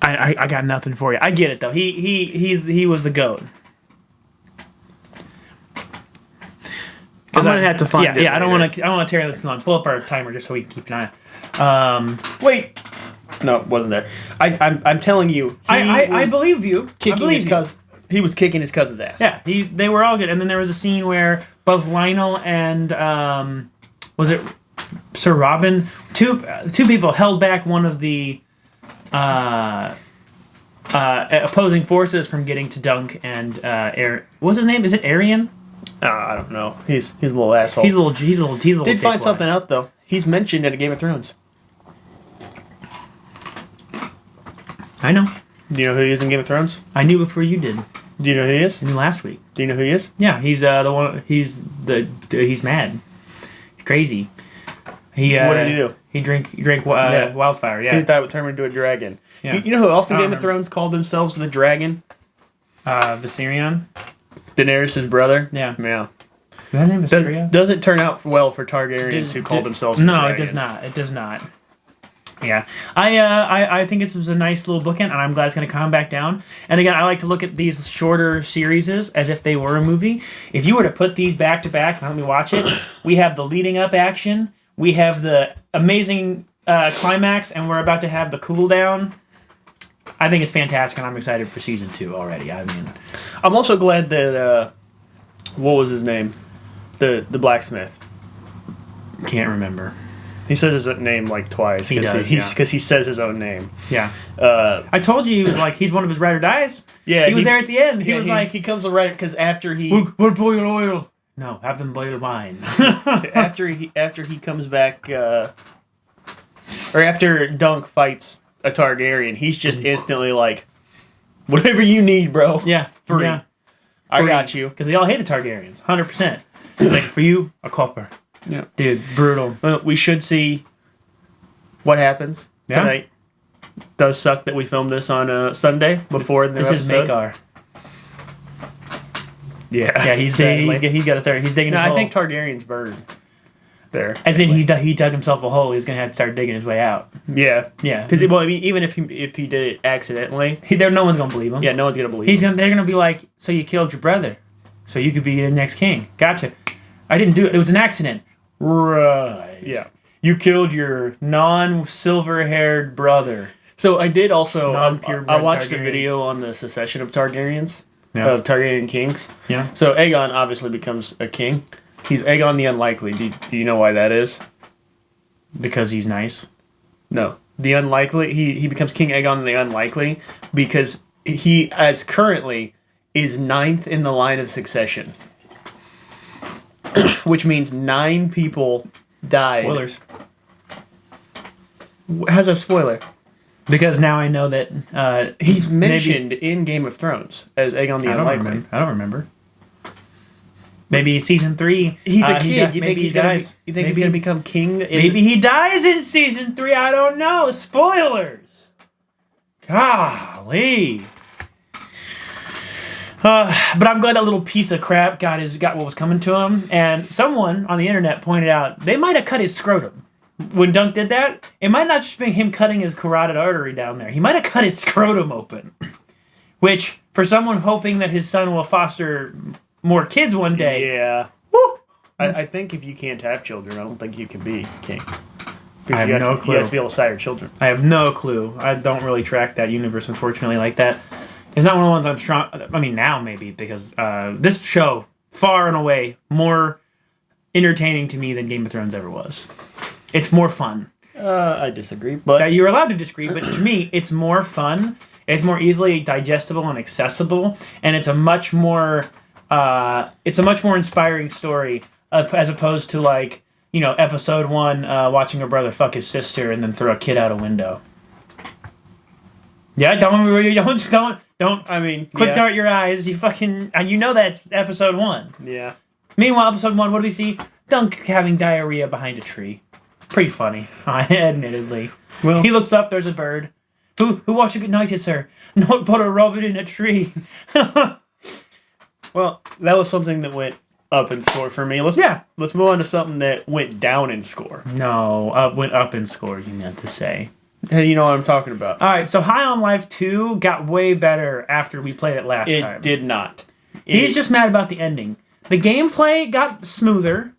I got nothing for you. I get it, though. He was the GOAT. I'm gonna have to find it. Yeah, I don't want to tear this long. Pull up our timer just so we can keep an eye. Wait. No, it wasn't there. I'm telling you. I believe you. He was kicking his cousin's ass. Yeah, they were all good. And then there was a scene where both Lionel and was it Sir Robin? Two people held back one of the opposing forces from getting to Dunk and what's his name? Is it Arian? I don't know. He's a little asshole. He's a little. Did find something out though. He's mentioned in a Game of Thrones. I know. Do you know who he is in Game of Thrones? I knew before you did. Do you know who he is? I knew last week. Do you know who he is? Yeah, he's the one. He's mad. He's crazy. What did he do? He drank wildfire. Yeah. He thought it would turn him into a dragon. Yeah. You know who else in Game of Thrones called themselves the dragon? Viserion. Daenerys' brother. Yeah. Yeah. Is that name Viserion? Doesn't turn out well for Targaryens who call themselves the dragon. No, it does not. It does not. Yeah, I think this was a nice little bookend, and I'm glad it's going to calm back down. And again, I like to look at these shorter series as if they were a movie. If you were to put these back to back and let me watch it, we have the leading up action, we have the amazing climax, and we're about to have the cool down. I think it's fantastic, and I'm excited for season 2 already. I mean, I'm also glad that what was his name, the blacksmith. Can't remember. He says his name like twice. Because he says his own name. Yeah. I told you he's one of his ride or dies. Yeah. He was there at the end. He comes right because after he... We'll boil oil. No, have them boil wine. after he comes back, or after Dunk fights a Targaryen, he's just instantly like, whatever you need, bro. Yeah. Free. Yeah. I got you. Because they all hate the Targaryens. 100%. Like, for you, a copper. Yeah. Dude, brutal. Well, we should see what happens tonight. Does suck that we filmed this on a Sunday before the episode. This is Makar. Yeah. Yeah, he's got to start. He's digging his hole. I think Targaryen's burned there. As in, he dug himself a hole. He's going to have to start digging his way out. Yeah. Yeah. Because, I mean, even if he did it accidentally... no one's going to believe him. Yeah, no one's going to believe him. They're going to be like, so you killed your brother. So you could be the next king. Gotcha. I didn't do it. It was an accident. Right. Yeah. You killed your non-silver-haired brother. So I did also. Non-purebred I watched a Targaryen. video on the secession of Targaryens, Yeah. of Targaryen kings. Yeah. So Aegon obviously becomes a king. He's Aegon the Unlikely. Do you know why that is? Because he's nice. No. The Unlikely. He becomes King Aegon the Unlikely because he, as currently, is 9th in the line of succession. Which means 9 people died. Spoilers. How's a spoiler? Because now I know that He's mentioned in Game of Thrones as Aegon the Unlikely. I don't remember. Maybe season 3. He's a kid. You think maybe he's he gonna dies. you think he's gonna become king? Maybe he dies in season 3. I don't know. Spoilers. Golly. But I'm glad that little piece of crap got what was coming to him. And someone on the internet pointed out they might have cut his scrotum. When Dunk did that, it might not just be him cutting his carotid artery down there. He might have cut his scrotum open. Which, for someone hoping that his son will foster more kids one day. Yeah. Woo! I think if you can't have children, I don't think you can be king. I have no clue. You have to be able to sire children. I have no clue. I don't really track that universe, unfortunately, like that. It's not one of the ones I'm strong... I mean, now maybe, because this show, far and away, more entertaining to me than Game of Thrones ever was. It's more fun. I disagree, but... You're allowed to disagree, but to me, it's more fun. It's more easily digestible and accessible, and it's a much more inspiring story as opposed to, like, you know, episode 1, watching a brother fuck his sister and then throw a kid out a window. Yeah, don't. I mean, quick dart your eyes. You fucking, and you know that's episode 1. Yeah. Meanwhile, episode 1, what do we see? Dunk having diarrhea behind a tree. Pretty funny, admittedly. Well, He looks up. There's a bird. Who wants you good night, sir? Not put a rabbit in a tree. well, that was something that went up in score for me. Let's move on to something that went down in score. No, went up in score. You meant to say. Hey, you know what I'm talking about. All right, so High on Life 2 got way better after we played it last time. It did not. He's just mad about the ending. The gameplay got smoother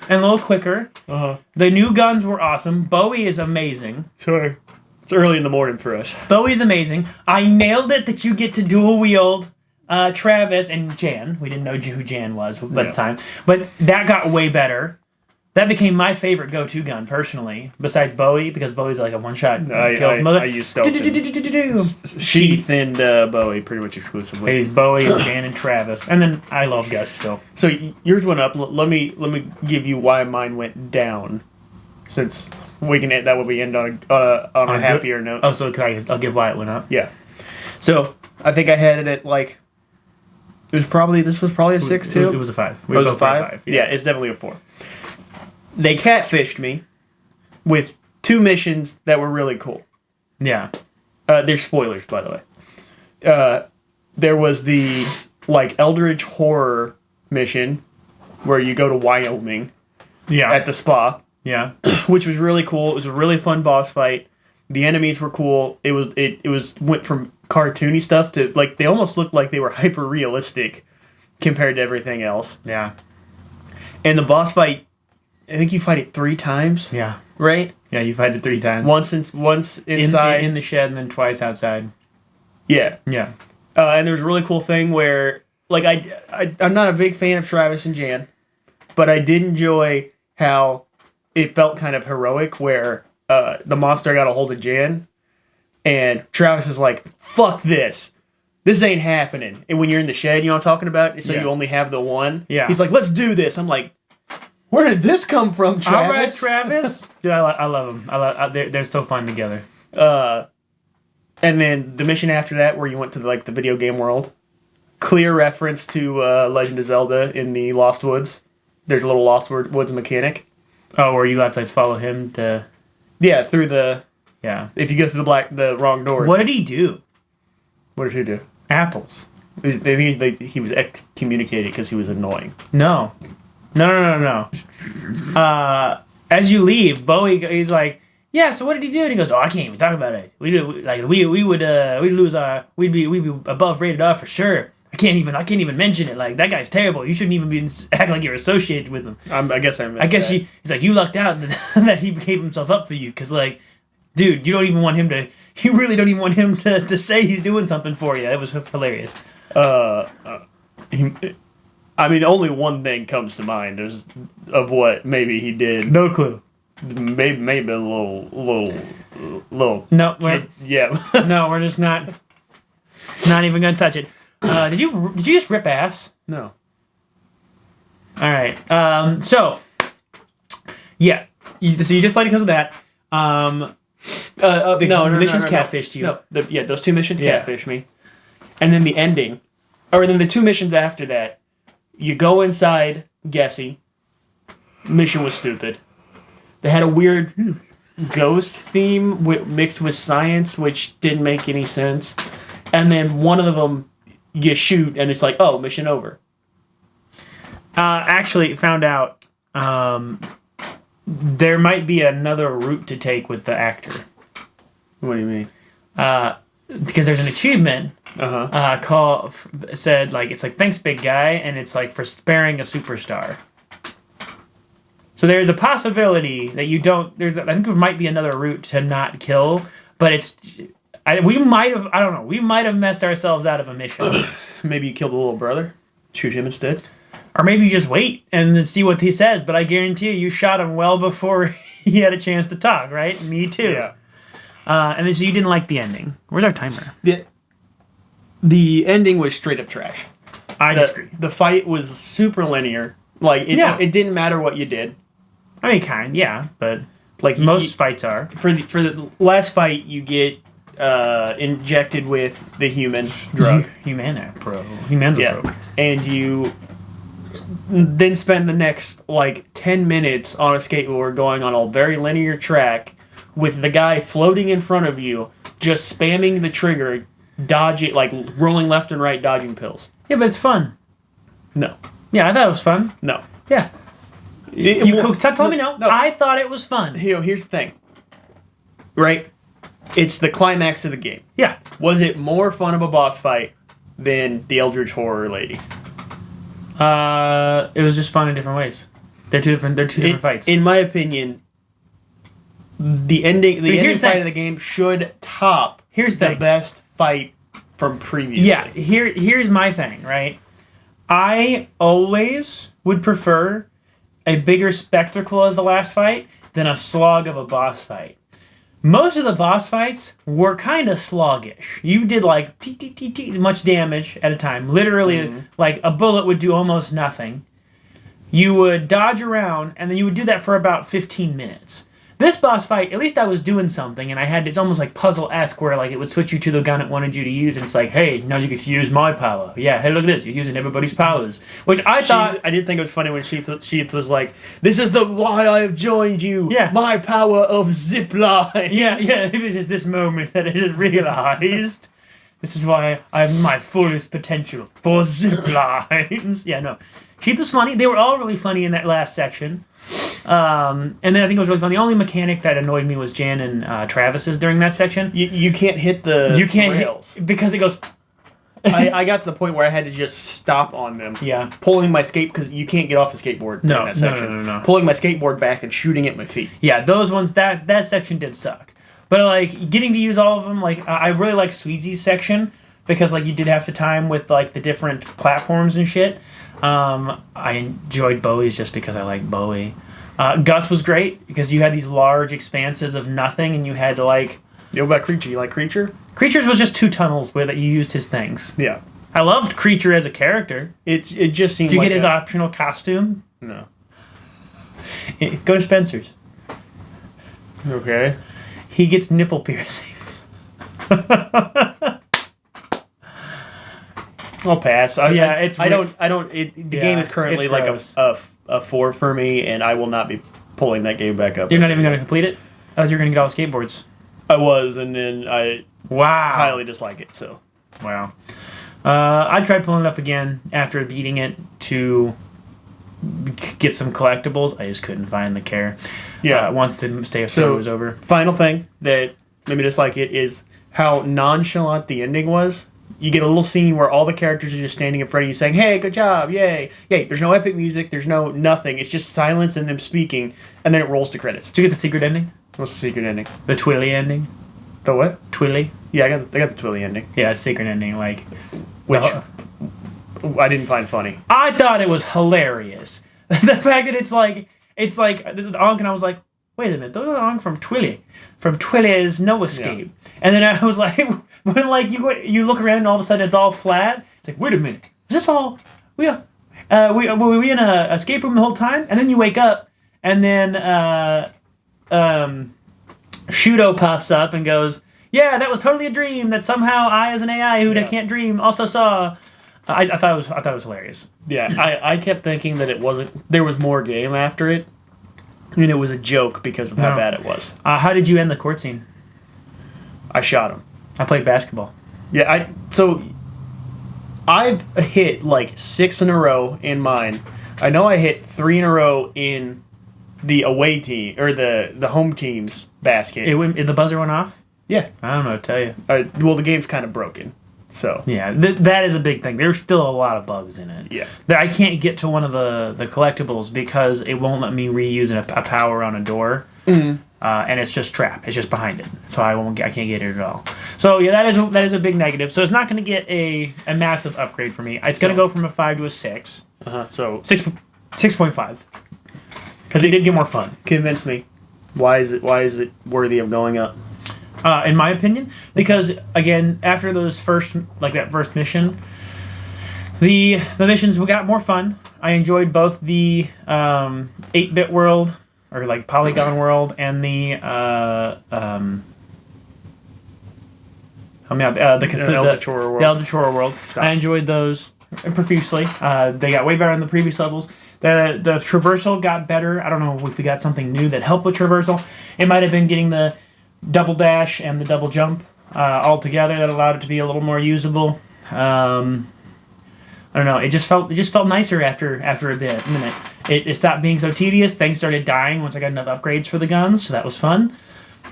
and a little quicker. Uh-huh. The new guns were awesome. Bowie is amazing. Sure. It's early in the morning for us. Bowie's amazing. I nailed it that you get to dual wield Travis and Jan. We didn't know who Jan was at the time. But that got way better. That became my favorite go-to gun, personally, besides Bowie, because Bowie's like a one-shot kill. I use stealth. Sheath and Bowie pretty much exclusively. He's Bowie, Jan, and Travis. And then I love Gus still. So yours went up. Let me give you why mine went down, since we can that will be end on a happier note. Oh, so I'll give why it went up. Yeah. So I think I had it at like. This was probably a 6 too. It was a 5. It was a 5. Yeah, it's definitely a 4. They catfished me with 2 missions that were really cool. Yeah. They're spoilers, by the way. There was the like Eldritch Horror mission where you go to Wyoming. Yeah. At the spa. Yeah. Which was really cool. It was a really fun boss fight. The enemies were cool. It went from cartoony stuff to like they almost looked like they were hyper realistic compared to everything else. Yeah. And the boss fight, I think you fight it 3 times. Yeah. Right? Yeah, you fight it 3 times. Once inside in the shed and then twice outside. Yeah. Yeah. And there was a really cool thing where like I'm not a big fan of Travis and Jan, but I did enjoy how it felt kind of heroic where the monster got a hold of Jan and Travis is like, fuck this. This ain't happening. And when you're in the shed, you know what I'm talking about? So you only have the one. Yeah. He's like, let's do this. I'm like, where did this come from, Travis? All right, Travis. Dude, I love them. They're so fun together. And then the mission after that where you went to like the video game world. Clear reference to Legend of Zelda in the Lost Woods. There's a little Lost Woods mechanic. Oh, where you have to follow him to... Yeah, through the... Yeah. If you go through the wrong door. What did he do? What did he do? Apples. I think he was excommunicated because he was annoying. No. As you leave, Bowie, he's like, yeah, so what did he do? And he goes, oh, I can't even talk about it. We'd be above rated R for sure. I can't even mention it. Like, that guy's terrible. You shouldn't even be act like you're associated with him. I guess I missed I guess that. he's like, you lucked out that he gave himself up for you, because, like, dude, you really don't even want him to say he's doing something for you. It was hilarious. I mean, only one thing comes to mind of what maybe he did. No clue. Maybe a little. No, Yeah. no, we're just not even gonna touch it. Did you just rip ass? No. All right. So yeah, so you disliked it because of that. The missions catfished you. No, those two missions Yeah. catfished me, and then the ending, or then the two missions after that, you go inside Gessie. Mission was stupid. They had a weird ghost theme mixed with science, which didn't make any sense. And then one of them you shoot, and it's like, oh, mission over. Actually, found out there might be another route to take with the actor. What do you mean? Because there's an achievement Uh-huh. said, like, it's like, thanks, big guy, and it's like for sparing a superstar. So there's a possibility that you don't. I think there might be another route to not kill, but we might have messed ourselves out of a mission. Maybe you killed the little brother. Shoot him instead. Or maybe you just wait and then see what he says. But I guarantee you shot him well before he had a chance to talk, right? Me too. Yeah. And then so you didn't like the ending. Where's our timer? The ending was straight up trash. I disagree. The fight was super linear. Like it didn't matter what you did. I mean, yeah, but Like most fights are. For the last fight, you get injected with the human drug. Humana Pro. Humanza Pro. And you then spend the next, 10 minutes on a skateboard going on a very linear track with the guy floating in front of you, just spamming the trigger, dodging, rolling left and right, dodging pills. Yeah, but it's fun. No. Yeah, I thought it was fun. No. Yeah. Tell me no. I thought it was fun. Here's the thing. Right? It's the climax of the game. Yeah. Was it more fun of a boss fight than the Eldritch Horror Lady? It was just fun in different ways. They're two different fights. In my opinion, the ending fight of the game should top the best fight from previously. Yeah, here's my thing, right? I always would prefer a bigger spectacle as the last fight than a slog of a boss fight. Most of the boss fights were kind of sluggish. You did much damage at a time. Literally, a bullet would do almost nothing. You would dodge around, and then you would do that for about 15 minutes. This boss fight, at least I was doing something, and it's almost like puzzle-esque, where it would switch you to the gun it wanted you to use, and it's like, hey, now you get to use my power. Yeah, hey, look at this, you're using everybody's powers. Which I did think it was funny when Sheath was like, this is why I have joined you. Yeah. My power of zip line. Yeah, it is this moment that it is realized. This is why I have my fullest potential for zip lines. Yeah, no. Sheath was funny. They were all really funny in that last section. And then I think it was really fun. The only mechanic that annoyed me was Jan and Travis's during that section. You can't hit the rails. Because it goes... I got to the point where I had to just stop on them. Yeah. Pulling my because you can't get off the skateboard during that section. No. Pulling my skateboard back and shooting at my feet. Yeah, those ones, that section did suck. But, getting to use all of them, I really like Sweezy's section because, you did have to time with, the different platforms and shit. I enjoyed Bowie's just because I like Bowie. Gus was great because you had these large expanses of nothing and you had to What about Creature? You like Creature? Creatures was just two tunnels where that you used his things. Yeah. I loved Creature as a character. It just seemed Did you get his optional costume? No. Go to Spencer's. Okay. He gets nipple piercings. I'll pass. The game is currently a 4 for me, and I will not be pulling that game back up. You're not even going to complete it? I thought you were going to get all the skateboards. I was, and then I highly dislike it, so. Wow. I tried pulling it up again after beating it to get some collectibles. I just couldn't find the care. Yeah. Once the stay of story was over. Final thing that made me dislike it is how nonchalant the ending was. you get a little scene where all the characters are just standing in front of you saying, "Hey, good job, yay, yay." There's no epic music. There's no nothing. It's just silence and them speaking, and then it rolls to credits. Did you get the secret ending? What's the secret ending? The Twilly ending? The what? Twilly? Yeah, I got the Twilly ending. Yeah, it's secret ending. Like, Which I didn't find funny. I thought it was hilarious. The fact that it's like the Ankh, and I was like, wait a minute, those are the Ankh from Twilly. From Twilly's No Escape. Yeah. And then I was like, when like you look around and all of a sudden it's all flat. It's like, wait a minute, is this all? Were we in a escape room the whole time? And then you wake up, and then Shudo pops up and goes, "Yeah, that was totally a dream that somehow I, as an AI who can't dream, also saw." I thought it was hilarious. Yeah, I kept thinking that it wasn't. There was more game after it, and it was a joke because of how bad it was. How did you end the court scene? I shot him. I played basketball. Yeah, I've hit like 6 in a row in mine. I know I hit 3 in a row in the away team or the home team's basket. The buzzer went off? Yeah. I don't know what to tell you. Well, the game's kind of broken. So yeah, that is a big thing. There's still a lot of bugs in it. Yeah, I can't get to one of the collectibles because it won't let me reuse a power on a door, and it's just trapped. It's just behind it, so I can't get it at all. So yeah, that is a big negative. So it's not going to get a massive upgrade for me. It's going to go from a 5 to a 6. So 6.5 because it did get more fun. Convince me. Why is it worthy of going up? In my opinion, because again, after that first mission, the missions got more fun. I enjoyed both the 8-bit world or like polygon world and the Eldritch world. Stop. I enjoyed those profusely. They got way better than the previous levels. The traversal got better. I don't know if we got something new that helped with traversal. It might have been getting the double dash and the double jump all together that allowed it to be a little more usable. I don't know. It just felt nicer after a minute. It stopped being so tedious. Things started dying once I got enough upgrades for the guns, so that was fun.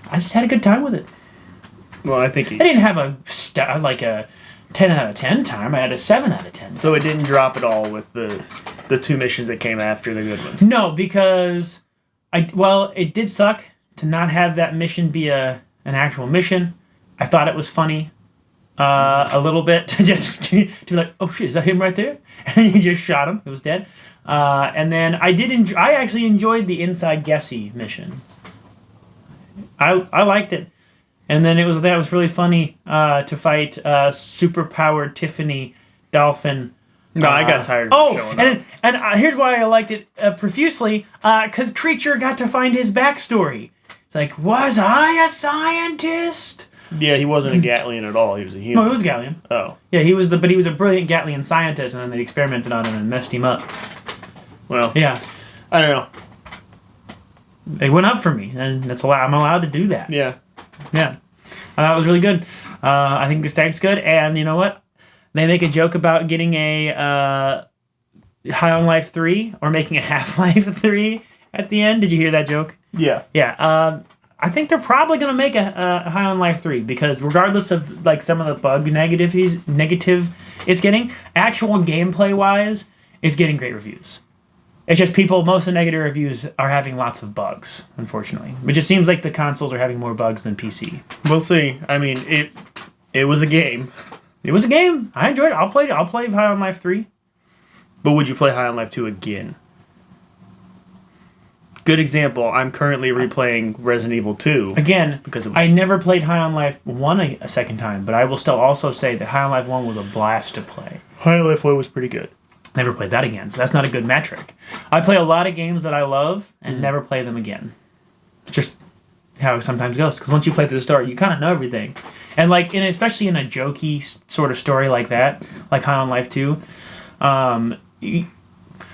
I just had a good time with it. Well, I think I didn't have a 10 out of 10 time. I had a 7 out of 10. So it didn't drop at all with the 2 missions that came after the good ones. No, because it did suck to not have that mission be an actual mission. I thought it was funny a little bit to be like, oh shit, is that him right there? And you just shot him. It was dead. And then I actually enjoyed the Inside Gessie mission. I liked it. And then that was really funny to fight superpowered Tiffany Dolphin. No, I got tired of showing up. And here's why I liked it profusely, because Creature got to find his backstory. It's like, was I a scientist? Yeah, he wasn't a Gatlian at all. He was a human. No, he was a Gatlian. Oh. Yeah, he was a brilliant Gatlian scientist, and then they experimented on him and messed him up. Well, yeah. I don't know. It went up for me, and I'm allowed to do that. Yeah. Yeah. That was really good. I think the stack's good, and you know what? They make a joke about getting a High on Life 3 or making a Half-Life 3 at the end. Did you hear that joke? Yeah. Yeah. I think they're probably going to make a High on Life 3 because regardless of like some of the bug negative it's getting, actual gameplay-wise, it's getting great reviews. It's just most of the negative reviews are having lots of bugs, unfortunately. Which it seems like the consoles are having more bugs than PC. We'll see. I mean, it was a game. It was a game. I enjoyed it. I'll play High on Life 3. But would you play High on Life 2 again? Good example, I'm currently replaying Resident Evil 2. Again, I never played High on Life 1 a second time, but I will still also say that High on Life 1 was a blast to play. High on Life 1 was pretty good. Never played that again, so that's not a good metric. I play a lot of games that I love and never play them again. It's just how it sometimes goes, because once you play through the story, you kind of know everything. And like, especially in a jokey sort of story like that, like High on Life 2,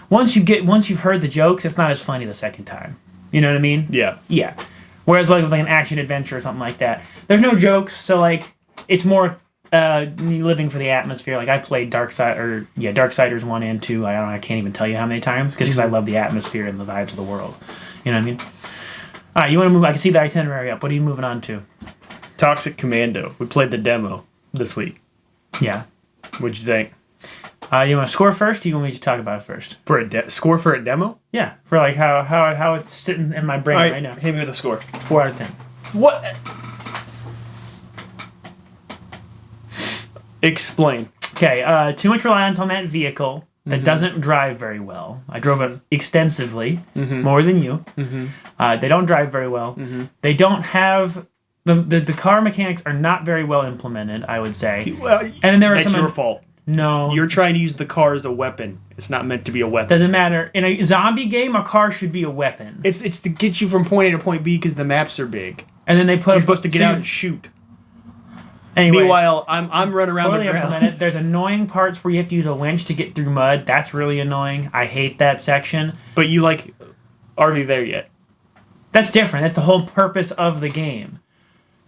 once you've heard the jokes, it's not as funny the second time. You know what I mean? Yeah. Yeah. Whereas like with like an action adventure or something like that, there's no jokes, so like it's more living for the atmosphere. Like I played Darksiders 1 and 2. I can't even tell you how many times because I love the atmosphere and the vibes of the world. You know what I mean? All right, you want to move? I can see the itinerary up. What are you moving on to? Toxic Commando. We played the demo this week. Yeah. What'd you think? You want to score first? Or you want me to talk about it first? For a score for a demo? Yeah, for like how it's sitting in my brain right now. Hit me with a score. 4 out of 10. What? Explain. Okay, too much reliance on that vehicle that doesn't drive very well. I drove it extensively, more than you. They don't drive very well. They don't have... The car mechanics are not very well implemented, I would say. Well, and then there are that's your fault. No. You're trying to use the car as a weapon. It's not meant to be a weapon. Doesn't matter. In a zombie game, a car should be a weapon. It's to get you from point A to point B because the maps are big. And then they put... You're supposed to get out and shoot. Anyways, meanwhile, I'm running around the ground. Implemented. There's annoying parts where you have to use a winch to get through mud. That's really annoying. I hate that section. But you, like, already there yet. That's different. That's the whole purpose of the game.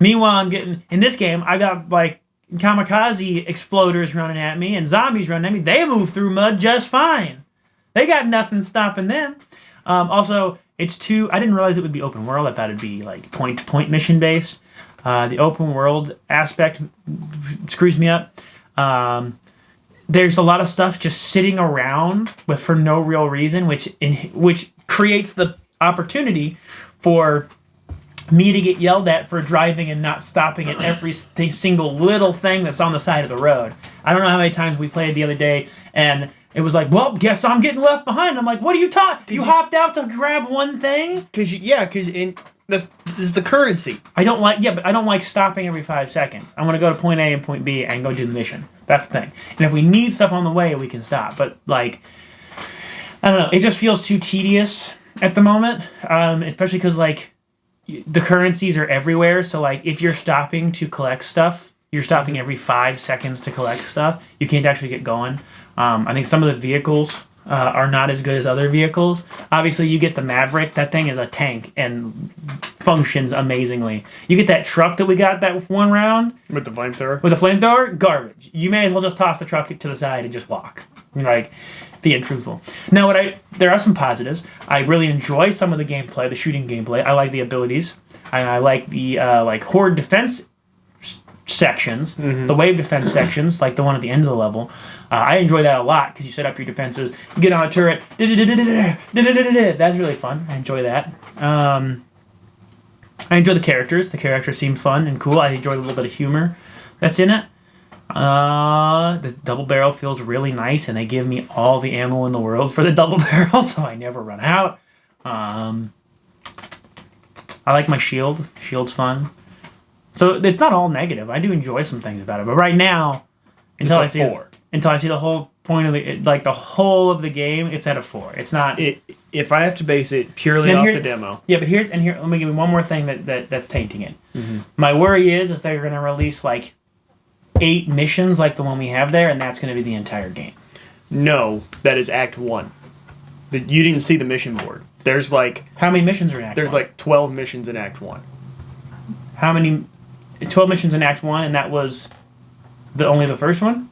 Meanwhile, I'm getting... In this game, I got, like, kamikaze exploders running at me and zombies running at me. They move through mud just fine. They got nothing stopping them. Also, it's too... I didn't realize it would be open world. I thought it'd be, like, point-to-point mission-based. The open world aspect screws me up. There's a lot of stuff just sitting around for no real reason, which creates the opportunity for me to get yelled at for driving and not stopping at every single little thing that's on the side of the road. I don't know how many times we played the other day, and it was like, well, guess I'm getting left behind. I'm like, what are you talking? You hopped out to grab one thing? Because this is the currency. I don't like stopping every 5 seconds. I want to go to point A and point B and go do the mission. That's the thing. And if we need stuff on the way, we can stop. But, like, I don't know. It just feels too tedious at the moment, especially because, like, the currencies are everywhere. So, like, if you're stopping to collect stuff, you're stopping every 5 seconds to collect stuff. You can't actually get going. I think some of the vehicles are not as good as other vehicles. Obviously, you get the Maverick. That thing is a tank and functions amazingly. You get that truck that we got that one round. With the flamethrower? With the flamethrower? Garbage. You may as well just toss the truck to the side and just walk. Like, being truthful. Now, there are some positives. I really enjoy some of the gameplay, the shooting gameplay. I like the abilities. I like the horde defense sections, the wave defense sections, like the one at the end of the level. I enjoy that a lot because you set up your defenses, you get on a turret, that's really fun. I enjoy that. I enjoy the characters. The characters seem fun and cool. I enjoy a little bit of humor that's in it. The double barrel feels really nice, and they give me all the ammo in the world for the double barrel, so I never run out. I like my shield. Shield's fun. So it's not all negative. I do enjoy some things about it, but right now, until I see the whole point of the whole of the game, it's at a 4. It's not. If I have to base it purely off the demo. Yeah, but let me give you one more thing that's tainting it. My worry is they're going to release like 8 missions like the one we have there, and that's going to be the entire game. No, that is Act 1. You didn't see the mission board. There's like... How many missions are in Act 1? There's like 12 missions in Act 1. How many... 12 missions in Act 1, and that was only the first one?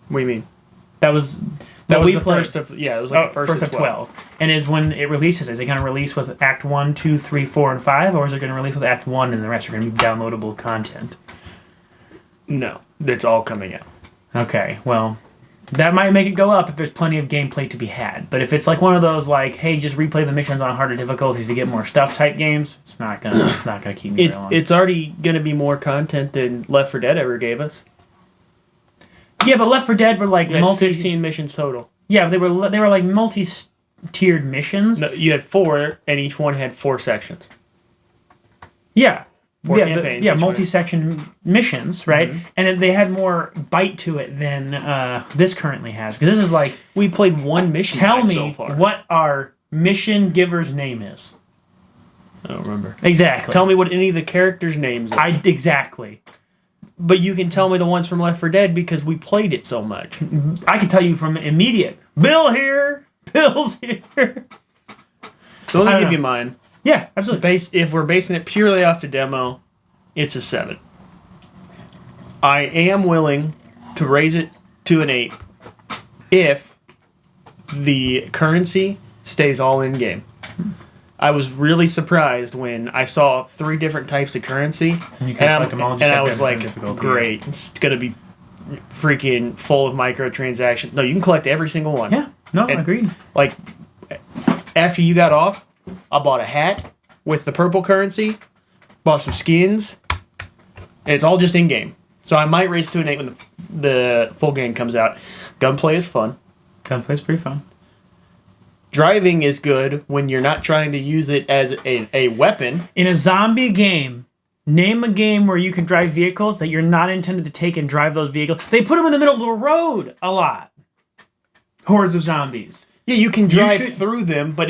What do you mean? That was the first of... Yeah, it was like the first of 12. And is when it releases, is it going to release with Act 1, 2, 3, 4, and 5, or is it going to release with Act 1 and the rest are going to be downloadable content? No, it's all coming out. Okay, well... That might make it go up if there's plenty of gameplay to be had. But if it's like one of those like, hey, just replay the missions on harder difficulties to get more stuff type games, it's not gonna keep me very long. It's already gonna be more content than Left 4 Dead ever gave us. Yeah, but Left 4 Dead were like 16 missions total. Yeah, they were like multi-tiered missions. No, you had 4, and each one had 4 sections. Yeah. 4 campaigns. Multi-section missions, right? And they had more bite to it than this currently has. Because this is like... We played 1 mission Tell me so far. What our mission giver's name is. I don't remember. Exactly. Tell me what any of the characters' names are. Exactly. But you can tell me the ones from Left 4 Dead because we played it so much. I can tell you from immediate. Bill here. Bill's here. So let me give you mine. Yeah, absolutely. If we're basing it purely off the demo, it's a 7. I am willing to raise it to an 8 if the currency stays all in game. I was really surprised when I saw 3 different types of currency, and I was like, great, it's gonna be freaking full of microtransactions. No, you can collect every single one. Yeah. No, And, agreed. Like, after you got off, I bought a hat with the purple currency, bought some skins, and it's all just in-game. So I might race to an 8 when the full game comes out. Gunplay is fun. Gunplay's pretty fun. Driving is good when you're not trying to use it as a weapon. In a zombie game, name a game where you can drive vehicles that you're not intended to take and drive those vehicles. They put them in the middle of the road a lot. Hordes of zombies. Yeah, you can drive through them, but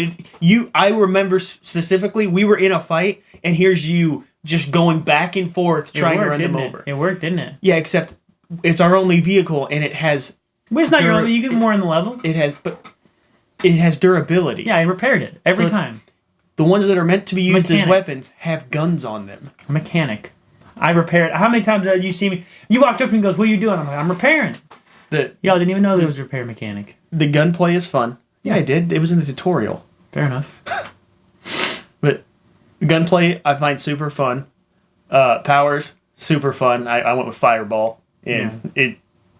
I remember specifically, we were in a fight, and here's you just going back and forth trying to run them over. It worked, didn't it? Yeah, except it's our only vehicle, and it has... Well, it's not your level. You get more in the level. It has durability. Yeah, I repaired it every time. The ones that are meant to be used as weapons have guns on them. Mechanic. I repaired. How many times did you see me? You walked up and goes, "What are you doing?" I'm like, "I'm repairing." Y'all didn't even know there was repair mechanic. The gunplay is fun. Yeah, I did. It was in the tutorial. Fair enough. But gunplay, I find super fun. Powers, super fun. I went with Fireball. And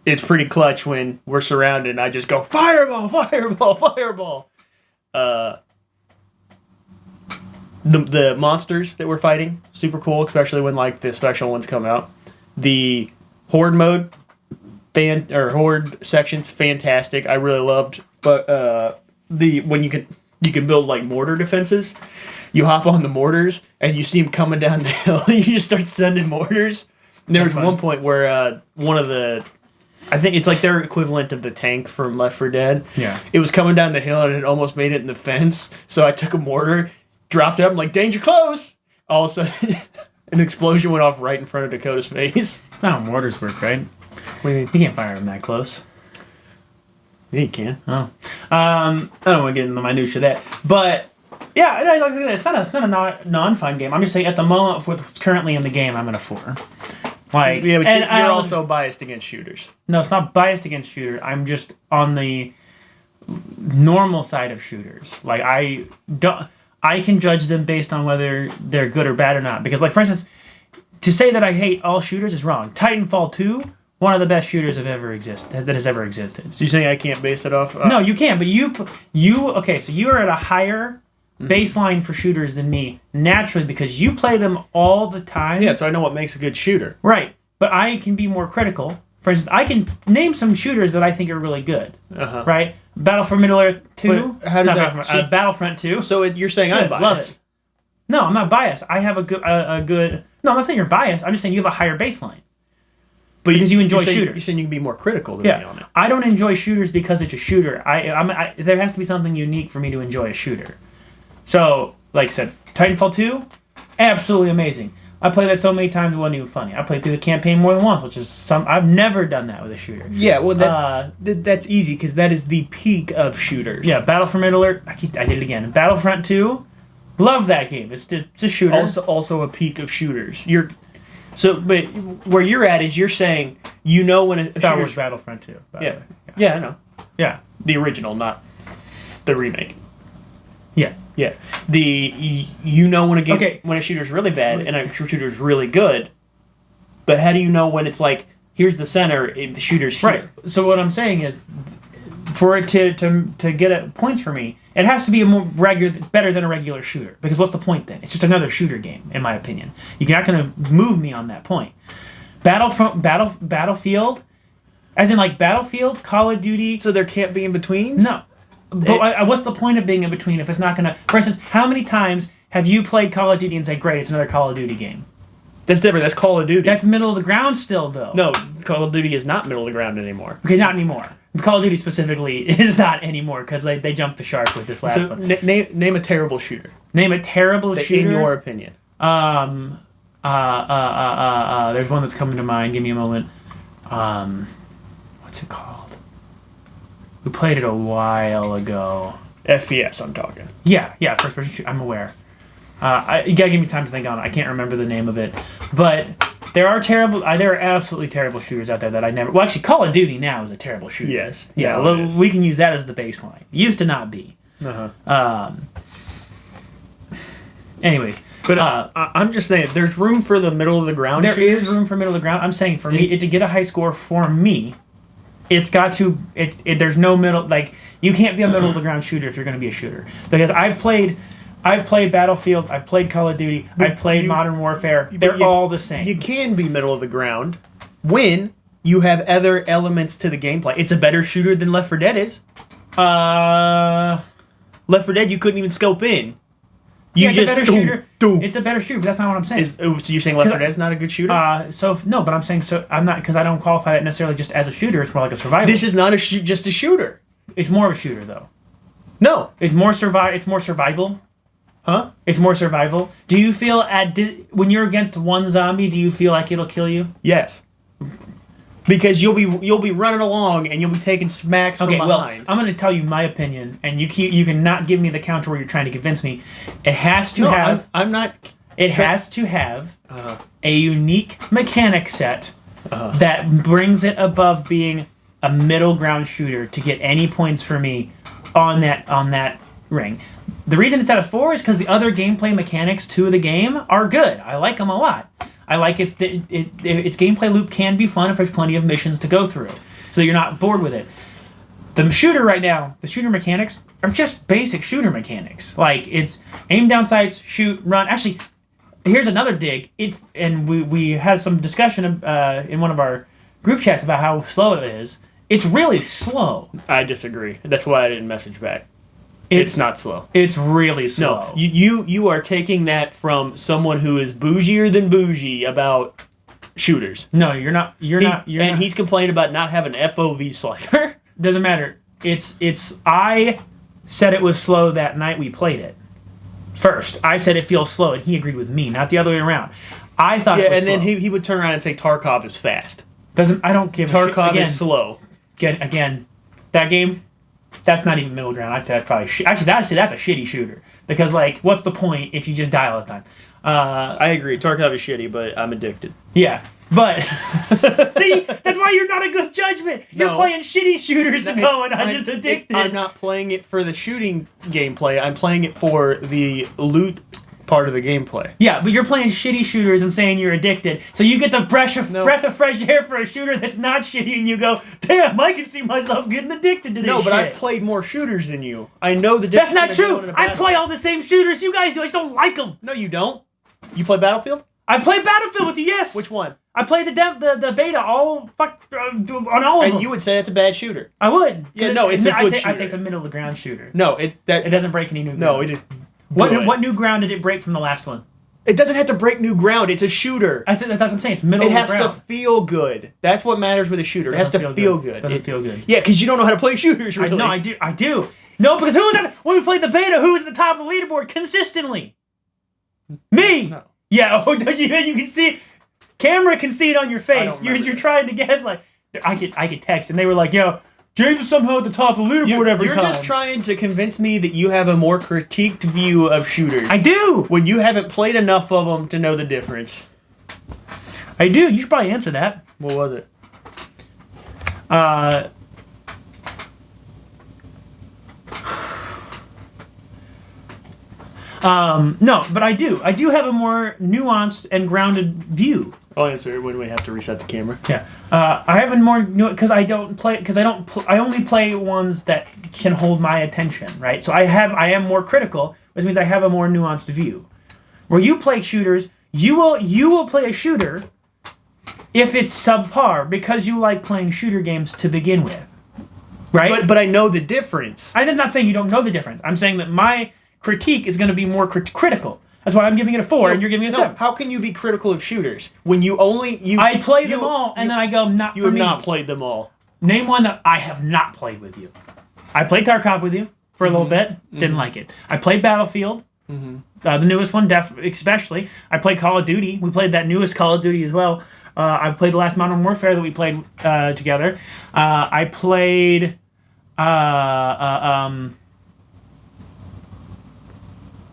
it's pretty clutch when we're surrounded and I just go, Fireball, Fireball, Fireball. The monsters that we're fighting, super cool, especially when like the special ones come out. The Horde mode, Horde sections, fantastic. I really loved. But when you can build like mortar defenses, you hop on the mortars and you see them coming down the hill. And you just start sending mortars. And there was one point where one of the, I think it's like their equivalent of the tank from Left 4 Dead. Yeah. It was coming down the hill and it almost made it in the fence. So I took a mortar, dropped it up, I'm like, danger close! All of a sudden, an explosion went off right in front of Dakota's face. That's not how mortars work, right? What do you mean? You can't fire them that close. Yeah, you can. Oh. I don't want to get into the minutiae of that. But, yeah, it's not a non-fun game. I'm just saying, at the moment, with what's currently in the game, I'm at a 4. Like, yeah, but you're also biased against shooters. No, it's not biased against shooter. I'm just on the normal side of shooters. Like, I can judge them based on whether they're good or bad or not. Because, like, for instance, to say that I hate all shooters is wrong. Titanfall 2, one of the best shooters that has ever existed. So you're saying I can't base it off? No, you can, but okay, so you are at a higher baseline for shooters than me, naturally, because you play them all the time. Yeah, so I know what makes a good shooter. Right, but I can be more critical. For instance, I can name some shooters that I think are really good. Uh-huh. Right? Battle for Middle-earth 2. But how does that... Battlefront 2. So you're saying I'm biased. Love it. No, I'm not biased. I have a good... No, I'm not saying you're biased. I'm just saying you have a higher baseline. But because you enjoy shooters. You're saying you can be more critical than me on it. I don't enjoy shooters because it's a shooter. There has to be something unique for me to enjoy a shooter. So, like I said, Titanfall 2, absolutely amazing. I played that so many times it wasn't even funny. I played through the campaign more than once, which is I've never done that with a shooter. Yeah, well, that's easy because that is the peak of shooters. Yeah, Battle for Middle-earth, I did it again. Battlefront 2, love that game. It's a shooter. Also a peak of shooters. But where you're at is you're saying you know when a Star Wars Battlefront 2. Yeah, I know. Yeah. The original, not the remake. Yeah. Yeah. You know when a shooter's really bad and a shooter's really good, but how do you know when it's like, here's the center, the shooter's here? Right. So what I'm saying is, for it to get points for me, it has to be better than a regular shooter. Because what's the point then? It's just another shooter game, in my opinion. You're not going to move me on that point. Battlefield, as in like Battlefield, Call of Duty. So there can't be in betweens? No. But what's the point of being in between if it's not going to... For instance, how many times have you played Call of Duty and said, great, it's another Call of Duty game? That's different. That's Call of Duty. That's middle of the ground still, though. No, Call of Duty is not middle of the ground anymore. Okay, not anymore. Call of Duty specifically is not anymor because they jumped the shark with this last one. Name a terrible shooter. Name a terrible shooter? In your opinion. There's one that's coming to mind. Give me a moment. What's it called? We played it a while ago. FPS, I'm talking. Yeah, first person shooter. I'm aware. You gotta give me time to think on it. I can't remember the name of it. But there are absolutely terrible shooters out there that I never... Well, actually, Call of Duty now is a terrible shooter. Yes. Yeah, we can use that as the baseline. It used to not be. Uh-huh. Anyways, But I'm just saying, there's room for the middle of the ground. there is room for middle of the ground. I'm saying for me, to get a high score for me, it's got to. There's no middle. Like you can't be a middle of the ground shooter if you're going to be a shooter. Because I've played Battlefield. I've played Call of Duty. I've played Modern Warfare. They're all the same. You can be middle of the ground when you have other elements to the gameplay. It's a better shooter than Left 4 Dead is. Left 4 Dead, you couldn't even scope in. It's a better shooter. It's a better shooter, but that's not what I'm saying. So you're saying Left 4 Dead is not a good shooter? No, but I'm saying I'm not, because I don't qualify that necessarily just as a shooter. It's more like a survival. This is not just a shooter. It's more of a shooter though. No, It's more survival. huh? It's more survival. Do you feel when you're against one zombie, do you feel like it'll kill you? Yes. Because you'll be running along and you'll be taking smacks from behind. Well, I'm going to tell you my opinion, and you cannot give me the counter where you're trying to convince me. It has to have. I'm not. It has to have a unique mechanic set that brings it above being a middle ground shooter to get any points for me on that ring. The reason it's at a 4 is because the other gameplay mechanics to the game are good. I like them a lot. I like its gameplay loop can be fun if there's plenty of missions to go through, so you're not bored with it. The shooter right now, the shooter mechanics are just basic shooter mechanics. Like it's aim down sights, shoot, run. Actually, here's another dig. We had some discussion in one of our group chats about how slow it is. It's really slow. I disagree. That's why I didn't message back. It's not slow. It's really slow. No, you are taking that from someone who is bougier than bougie about shooters. No, you're not. He's complaining about not having FOV slider. Doesn't matter. I said it was slow that night we played it. First, I said it feels slow, and he agreed with me, not the other way around. I thought it was slow. And then he would turn around and say Tarkov is fast. I don't give a shit. Tarkov is slow. Again, that game. That's not even middle ground. I'd say that's probably actually that's a shitty shooter, because like what's the point if you just die all the time? I agree. Tarkov is shitty, but I'm addicted. Yeah, but see, that's why you're not a good judgment. You're playing shitty shooters and going, I'm just addicted. I'm not playing it for the shooting gameplay. I'm playing it for the loot part of the gameplay. Yeah, but you're playing shitty shooters and saying you're addicted. So you get the breath of fresh air for a shooter that's not shitty, and you go, damn, I can see myself getting addicted to this shit. No, but I've played more shooters than you. I know the difference. That's not true. I play all the same shooters you guys do. I just don't like them. No, you don't. You play Battlefield? I played Battlefield with you, yes. Which one? I played the beta on all of them. And you would say it's a bad shooter. I would. Yeah, no, it's a good shooter. I'd say it's a middle of the ground shooter. No, it doesn't break any new ground. No, it is. What new ground did it break from the last one? It doesn't have to break new ground. It's a shooter. That's what I'm saying. It's middle of the ground. It has to feel good. That's what matters with a shooter. It has to feel good. Doesn't feel good. Yeah, because you don't know how to play shooters, really. No, I do. No, because when we played the beta, who was at the top of the leaderboard consistently? Me. No. Yeah. Oh, you can see. Camera can see it on your face. You're trying to guess. Like I get texts, and they were like, "Yo, James is somehow at the top of the leaderboard every time." You're just trying to convince me that you have a more critiqued view of shooters. I do. When you haven't played enough of them to know the difference. I do. You should probably answer that. What was it? No, but I do. I do have a more nuanced and grounded view. I'll answer it when we have to reset the camera. Yeah, I have a more because I only play ones that can hold my attention, right? So I am more critical, which means I have a more nuanced view. Where you play shooters, you will play a shooter if it's subpar because you like playing shooter games to begin with, right? But I know the difference. I'm not saying you don't know the difference. I'm saying that my critique is going to be more critical. That's why I'm giving it a 4 and you're giving it a 7. How can you be critical of shooters when I play them all and then I go, not for me. You have not played them all. Name one that I have not played with you. I played Tarkov with you for a little bit. Didn't like it. I played Battlefield. The newest one, especially. I played Call of Duty. We played that newest Call of Duty as well. I played the last Modern Warfare that we played together. I played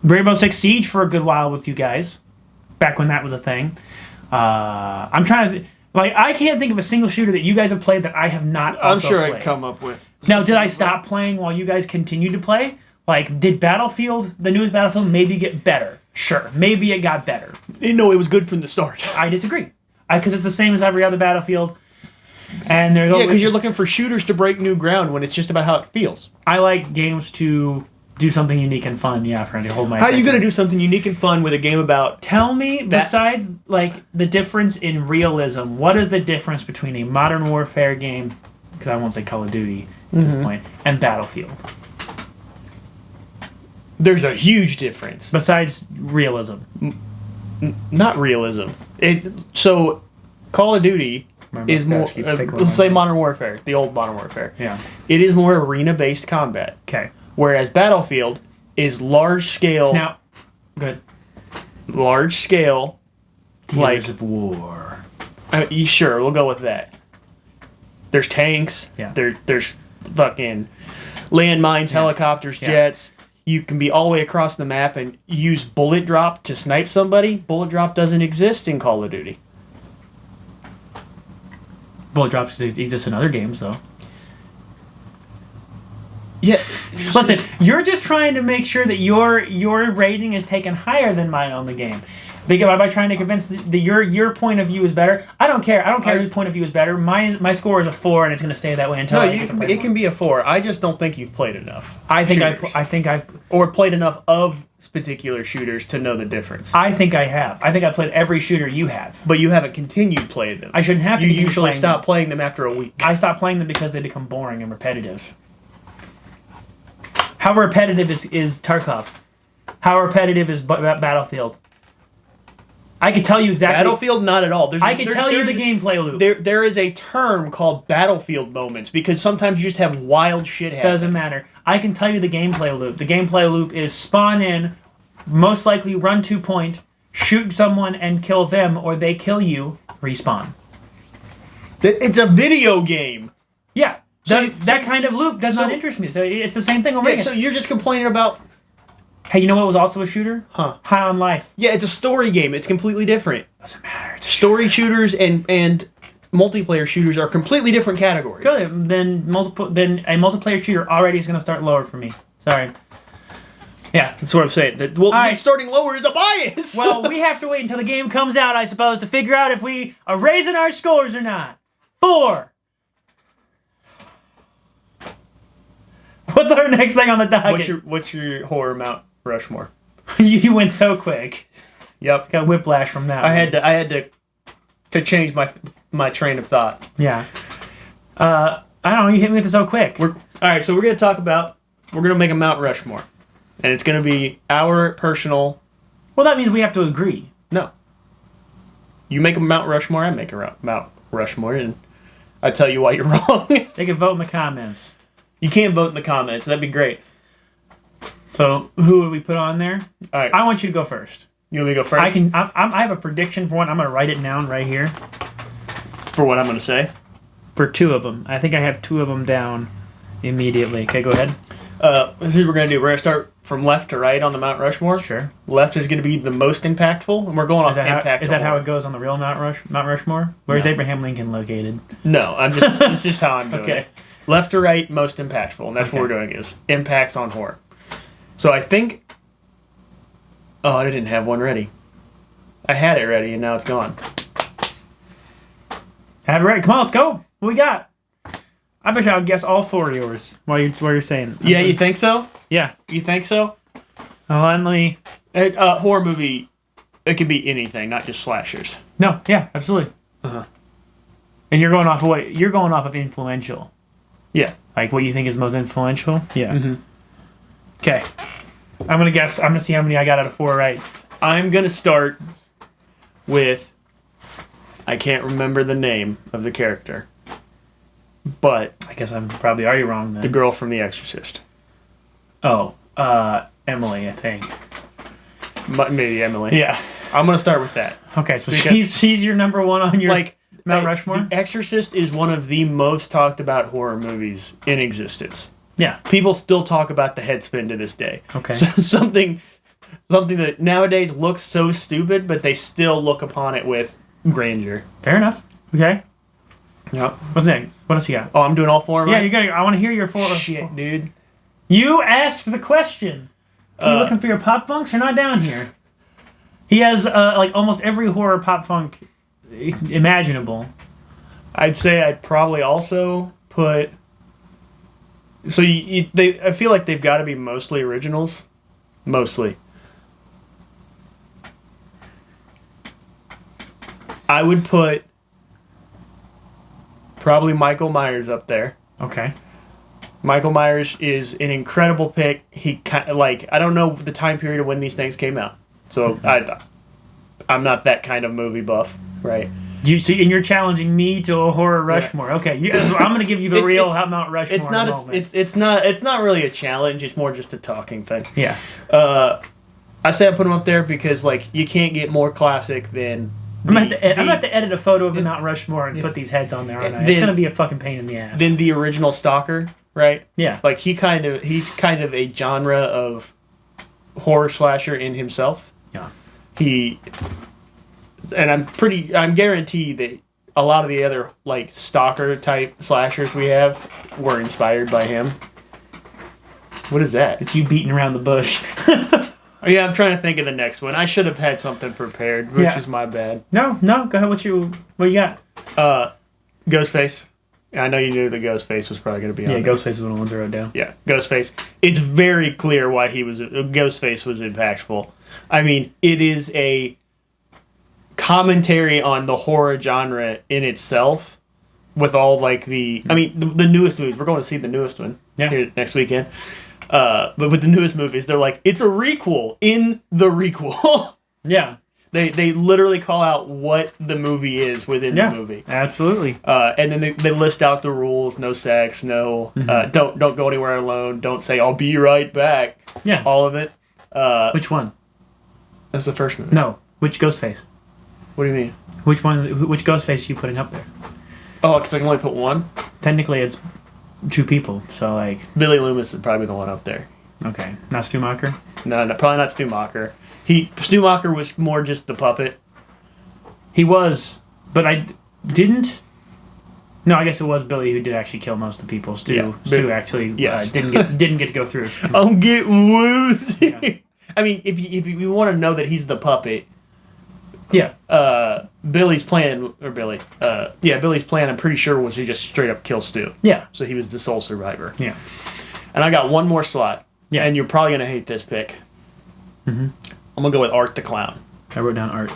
Rainbow Six Siege for a good while with you guys, back when that was a thing. I'm trying to I can't think of a single shooter that you guys have played that I have not. I'm sure I'd come up with. Now, did I stop playing while you guys continued to play? Like, did Battlefield, the newest Battlefield, maybe get better? Sure, maybe it got better. No, it was good from the start. I disagree. Because it's the same as every other Battlefield. And there's because you're looking for shooters to break new ground when it's just about how it feels. I like games to do something unique and fun. Yeah, friend, to hold my How are you attention. going to do something unique and fun with a game about... Tell me, besides, like, the difference in realism, what is the difference between a Modern Warfare game, because I won't say Call of Duty at this point, and Battlefield? There's a huge difference. Besides realism. Not realism. So, Call of Duty is more... let's say Modern Warfare, the old Modern Warfare. Yeah. It is more arena-based combat. Okay. Whereas Battlefield is large-scale... Now, good. Large-scale... Theaters of war. Sure, we'll go with that. There's tanks. Yeah. There's fucking landmines, helicopters, jets. You can be all the way across the map and use bullet drop to snipe somebody. Bullet drop doesn't exist in Call of Duty. Bullet drops exist in other games, though. Yeah. Listen, you're just trying to make sure that your rating is taken higher than mine on the game. Because by trying to convince your point of view is better, I don't care. I don't care whose point of view is better. My score is a 4, and it's going to stay that way until I get to play it can be a 4. I just don't think you've played enough. I think I've or played enough of particular shooters to know the difference. I think I have. I think I played every shooter you have. But you haven't continued playing them. I shouldn't have to. You usually stop playing them after a week. I stopped playing them because they become boring and repetitive. How repetitive is Tarkov? How repetitive is Battlefield? I can tell you exactly. Battlefield, not at all. I can tell you the gameplay loop. There is a term called Battlefield moments because sometimes you just have wild shit happen. Doesn't matter. I can tell you the gameplay loop. The gameplay loop is spawn in, most likely run to point, shoot someone and kill them, or they kill you, respawn. It's a video game. Yeah. That kind of loop does not interest me. So it's the same thing over again. So you're just complaining about... Hey, you know what was also a shooter? Huh. High on Life. Yeah, it's a story game. It's completely different. Doesn't matter. It's a story shooters and multiplayer shooters are completely different categories. Good. Then a multiplayer shooter already is going to start lower for me. Sorry. Yeah. That's what I'm saying. Starting lower is a bias. Well, we have to wait until the game comes out, I suppose, to figure out if we are raising our scores or not. 4. What's our next thing on the docket? What's your horror Mount Rushmore? You went so quick. Yep. Got whiplash from that. I had to change my train of thought. Yeah. I don't know. You hit me with it so quick. All right. So we're gonna make a Mount Rushmore, and it's gonna be our personal. Well, that means we have to agree. No. You make a Mount Rushmore. I make a Mount Rushmore, and I tell you why you're wrong. They can vote in the comments. You can't vote in the comments. That'd be great. So who would we put on there? All right. I want you to go first. You want me to go first? I have a prediction for one. I'm going to write it down right here. For what I'm going to say? For 2 of them. I think I have 2 of them down immediately. Okay, go ahead. This is what we're going to do. We're going to start from left to right on the Mount Rushmore. Sure. Left is going to be the most impactful, and we're going off impact. Is that how it goes on the real Mount Rushmore? Where's Abraham Lincoln located? No, this is just how I'm doing okay. it. Left to right, most impactful, and that's what we're doing is impacts on horror. So I think... Oh, I didn't have one ready. I had it ready, and now it's gone. Have it ready. Come on, let's go. What we got? I bet I'll guess all 4 of yours while you're saying. Yeah, you think so? Yeah. You think so? Let me... horror movie, it could be anything, not just slashers. No, yeah, absolutely. Uh-huh. And you're going off of what? You're going off of influential. Yeah. Like what you think is most influential? Yeah. Mm-hmm. Okay. I'm going to guess. I'm going to see how many I got out of 4 right. I'm going to start with... I can't remember the name of the character. But... I guess I'm probably already wrong then. The girl from The Exorcist. Oh. Emily, I think. Maybe Emily. Yeah. I'm going to start with that. Okay, so she's your number 1 on your Mount Rushmore? The Exorcist is one of the most talked about horror movies in existence. Yeah. People still talk about the head spin to this day. Okay. So something that nowadays looks so stupid, but they still look upon it with grandeur. Fair enough. Okay. Yep. What's next? What else you got? Oh, I'm doing all 4 of them? Yeah, you got. I want to hear your 4. Shit, dude. You asked the question. Are you looking for your pop funks or not down here? He has like almost every horror pop funk imaginable. I'd say I'd probably also put. So I feel like they've got to be mostly originals, mostly. I would put probably Michael Myers up there. Okay. Michael Myers is an incredible pick. He like I don't know the time period of when these things came out, so I'm not that kind of movie buff, right? You see, and you're challenging me to a horror Rushmore. Yeah. Okay, I'm going to give you the real Mount Rushmore. It's not. It's not really a challenge. It's more just a talking thing. Yeah. I say I put him up there because like you can't get more classic than. I'm going to have to edit a photo of the Mount Rushmore and put these heads on there. It's going to be a fucking pain in the ass. Then the original Stalker, right? Yeah. Like he's kind of a genre of horror slasher in himself. Yeah. And I'm guaranteed that a lot of the other like stalker type slashers we have were inspired by him. What is that? It's you beating around the bush. Yeah, I'm trying to think of the next one. I should have had something prepared, which is my bad. No, go ahead. What you got? Ghostface. I know you knew that Ghostface was probably going to be on there. Ghostface was one of the ones I wrote down. Yeah, Ghostface. It's very clear why Ghostface was impactful. I mean, it is a commentary on the horror genre in itself with all like the newest movies. We're going to see the newest one here next weekend. But with the newest movies, they're like, it's a requel in the requel. Yeah. They literally call out what the movie is within the movie. Absolutely. And then they list out the rules: no sex, no don't go anywhere alone, don't say I'll be right back. Yeah. All of it. Which one? That's the first movie. No. Which Ghostface? What do you mean? Which one? Which Ghostface are you putting up there? Oh, because I can only put one? Technically, it's two people, so like... Billy Loomis is probably the one up there. Okay. Not Stumacher? No, probably not Stumacher. Stumacher was more just the puppet. He was, but I didn't... No, I guess it was Billy who did actually kill most of the people. Stu actually didn't get to go through. I'm getting woozy. Yeah. I mean, if you want to know that he's the puppet... Yeah. Billy's plan, I'm pretty sure was to just straight up kill Stu. Yeah. So he was the sole survivor. Yeah. And I got one more slot. Yeah. And you're probably going to hate this pick. Mm-hmm. I'm going to go with Art the Clown. I wrote down Art.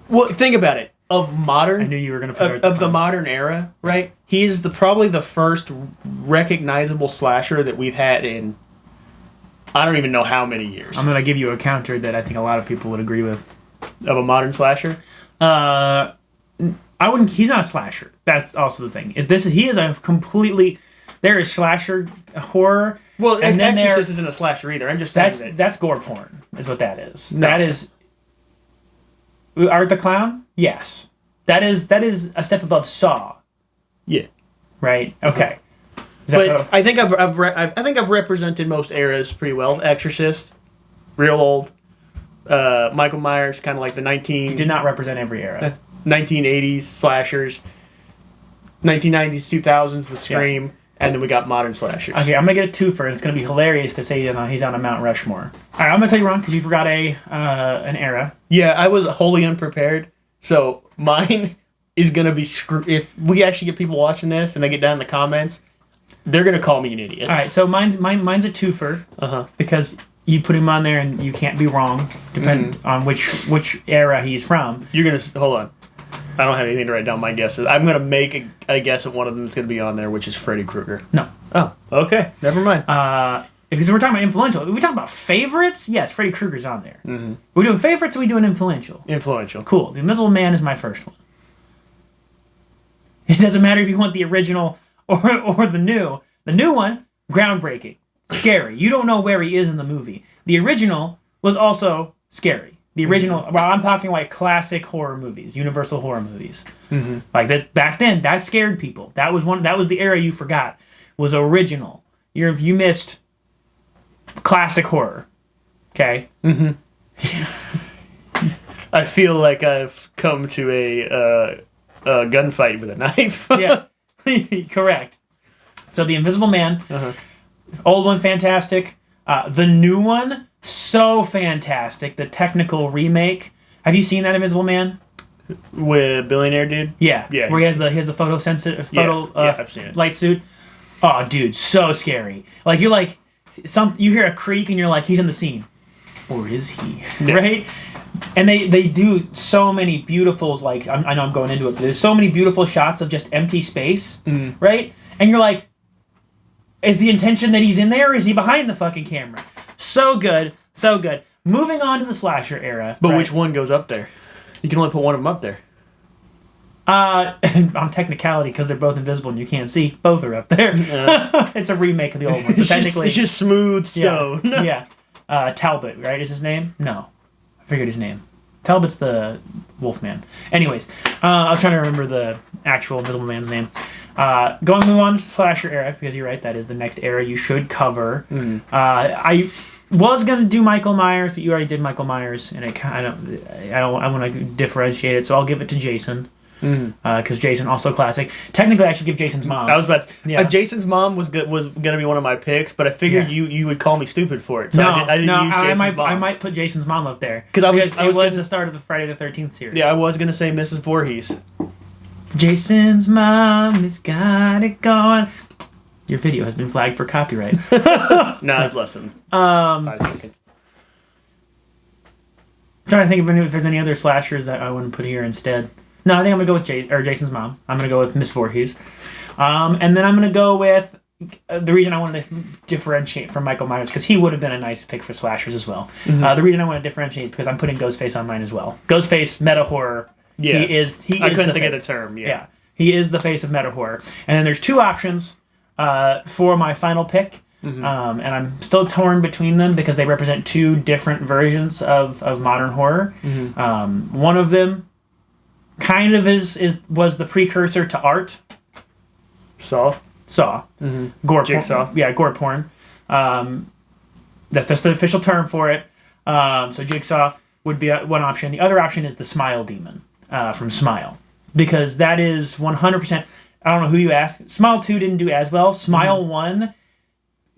Well, think about it. Of modern... I knew you were going to put Of the modern era, right? He's probably the first recognizable slasher that we've had in... I don't even know how many years. I'm going to give you a counter that I think a lot of people would agree with. Of a modern slasher? I wouldn't. He's not a slasher. That's also the thing. He is a completely. There is slasher horror. Well, and then Exorcist isn't a slasher either. I'm just saying that's gore porn. Is what that is. No. That is. Art the Clown. Yes, that is a step above Saw. Yeah. Right. Okay. But I think I've represented most eras pretty well. Exorcist, real old. Michael Myers, kind of like the You did not represent every era. 1980s slashers, 1990s, 2000s with Scream, and then we got modern slashers. Okay, I'm gonna get a twofer, and it's gonna be hilarious to say he's on a Mount Rushmore. All right, I'm gonna tell you wrong because you forgot an era. Yeah, I was wholly unprepared, so mine is gonna be if we actually get people watching this and they get down in the comments, they're gonna call me an idiot. All right, so mine's a twofer. Because you put him on there and you can't be wrong, depending on which era he's from. You're gonna hold on. I don't have anything to write down my guesses. I'm gonna make a guess at one of them that's gonna be on there, which is Freddy Krueger. No. Oh, okay. Never mind. Because we're talking about influential. We talking about favorites? Yes, Freddy Krueger's on there. Mm-hmm. We're doing favorites or we doing influential? Influential. Cool. The Invisible Man is my first one. It doesn't matter if you want the original or the new. The new one, groundbreaking. Scary. You don't know where he is in the movie. The original was also scary. The original, well, I'm talking like classic horror movies, Universal horror movies. Mm-hmm. Like that back then, that scared people. That was the era you forgot. Was original. You missed classic horror. Okay? Mm-hmm. I feel like I've come to a gunfight with a knife. Yeah. Correct. So The Invisible Man. Old one, fantastic. The new one, so fantastic. The technical remake. Have you seen that Invisible Man? With billionaire dude? Yeah. Yeah. Where he has the photo sensitive I've seen it. light suit. Oh, dude, so scary. Like you're like you hear a creak and you're like, he's in the scene. Or is he? Yeah. Right? And they do so many beautiful, like, I know I'm going into it, but there's so many beautiful shots of just empty space, right? And you're like, is the intention that he's in there, or is he behind the fucking camera? So good, so good. Moving on to the slasher era. But right? which one goes up there? You can only put one of them up there. On technicality, because they're both invisible and you can't see, both are up there. It's a remake of the old one, so technically... It's just smooth stone. Yeah. Talbot, right, is his name? No. I forget his name. Talbot's the Wolfman. Anyways, I was trying to remember the actual Invisible Man's name. Move on to slasher era, because you're right, that is the next era you should cover. I was gonna do Michael Myers, but you already did Michael Myers, and I want to differentiate it, so I'll give it to Jason. Because Jason also classic. Technically, I should give Jason's mom. I was about to, Yeah. Jason's mom was gonna be one of my picks, but I figured you would call me stupid for it. So I didn't use Jason's mom. I might put Jason's mom up there because it was the start of the Friday the 13th series. Yeah, I was gonna say Mrs. Voorhees. Jason's mom has got it going. Your video has been flagged for copyright. No, it's less than 5 seconds. Trying to think if there's any other slashers that I wouldn't put here instead. No, I think I'm gonna go with Jason's mom. I'm gonna go with Miss Voorhees, and then I'm gonna go with the reason I wanted to differentiate from Michael Myers, because he would have been a nice pick for slashers as well. The reason I want to differentiate is because I'm putting Ghostface on mine as well. Ghostface, meta horror. Yeah, he I is couldn't the think of face. the term. Yeah, he is the face of meta horror. And then there's two options for my final pick. And I'm still torn between them because they represent two different versions of modern horror. One of them kind of was the precursor to art. Saw. Gore Jigsaw. porn. Yeah, gore porn. That's the official term for it. So Jigsaw would be one option. The other option is the Smile Demon from Smile, because that is 100%. I don't know who you asked. Smile 2 didn't do as well. Smile 1.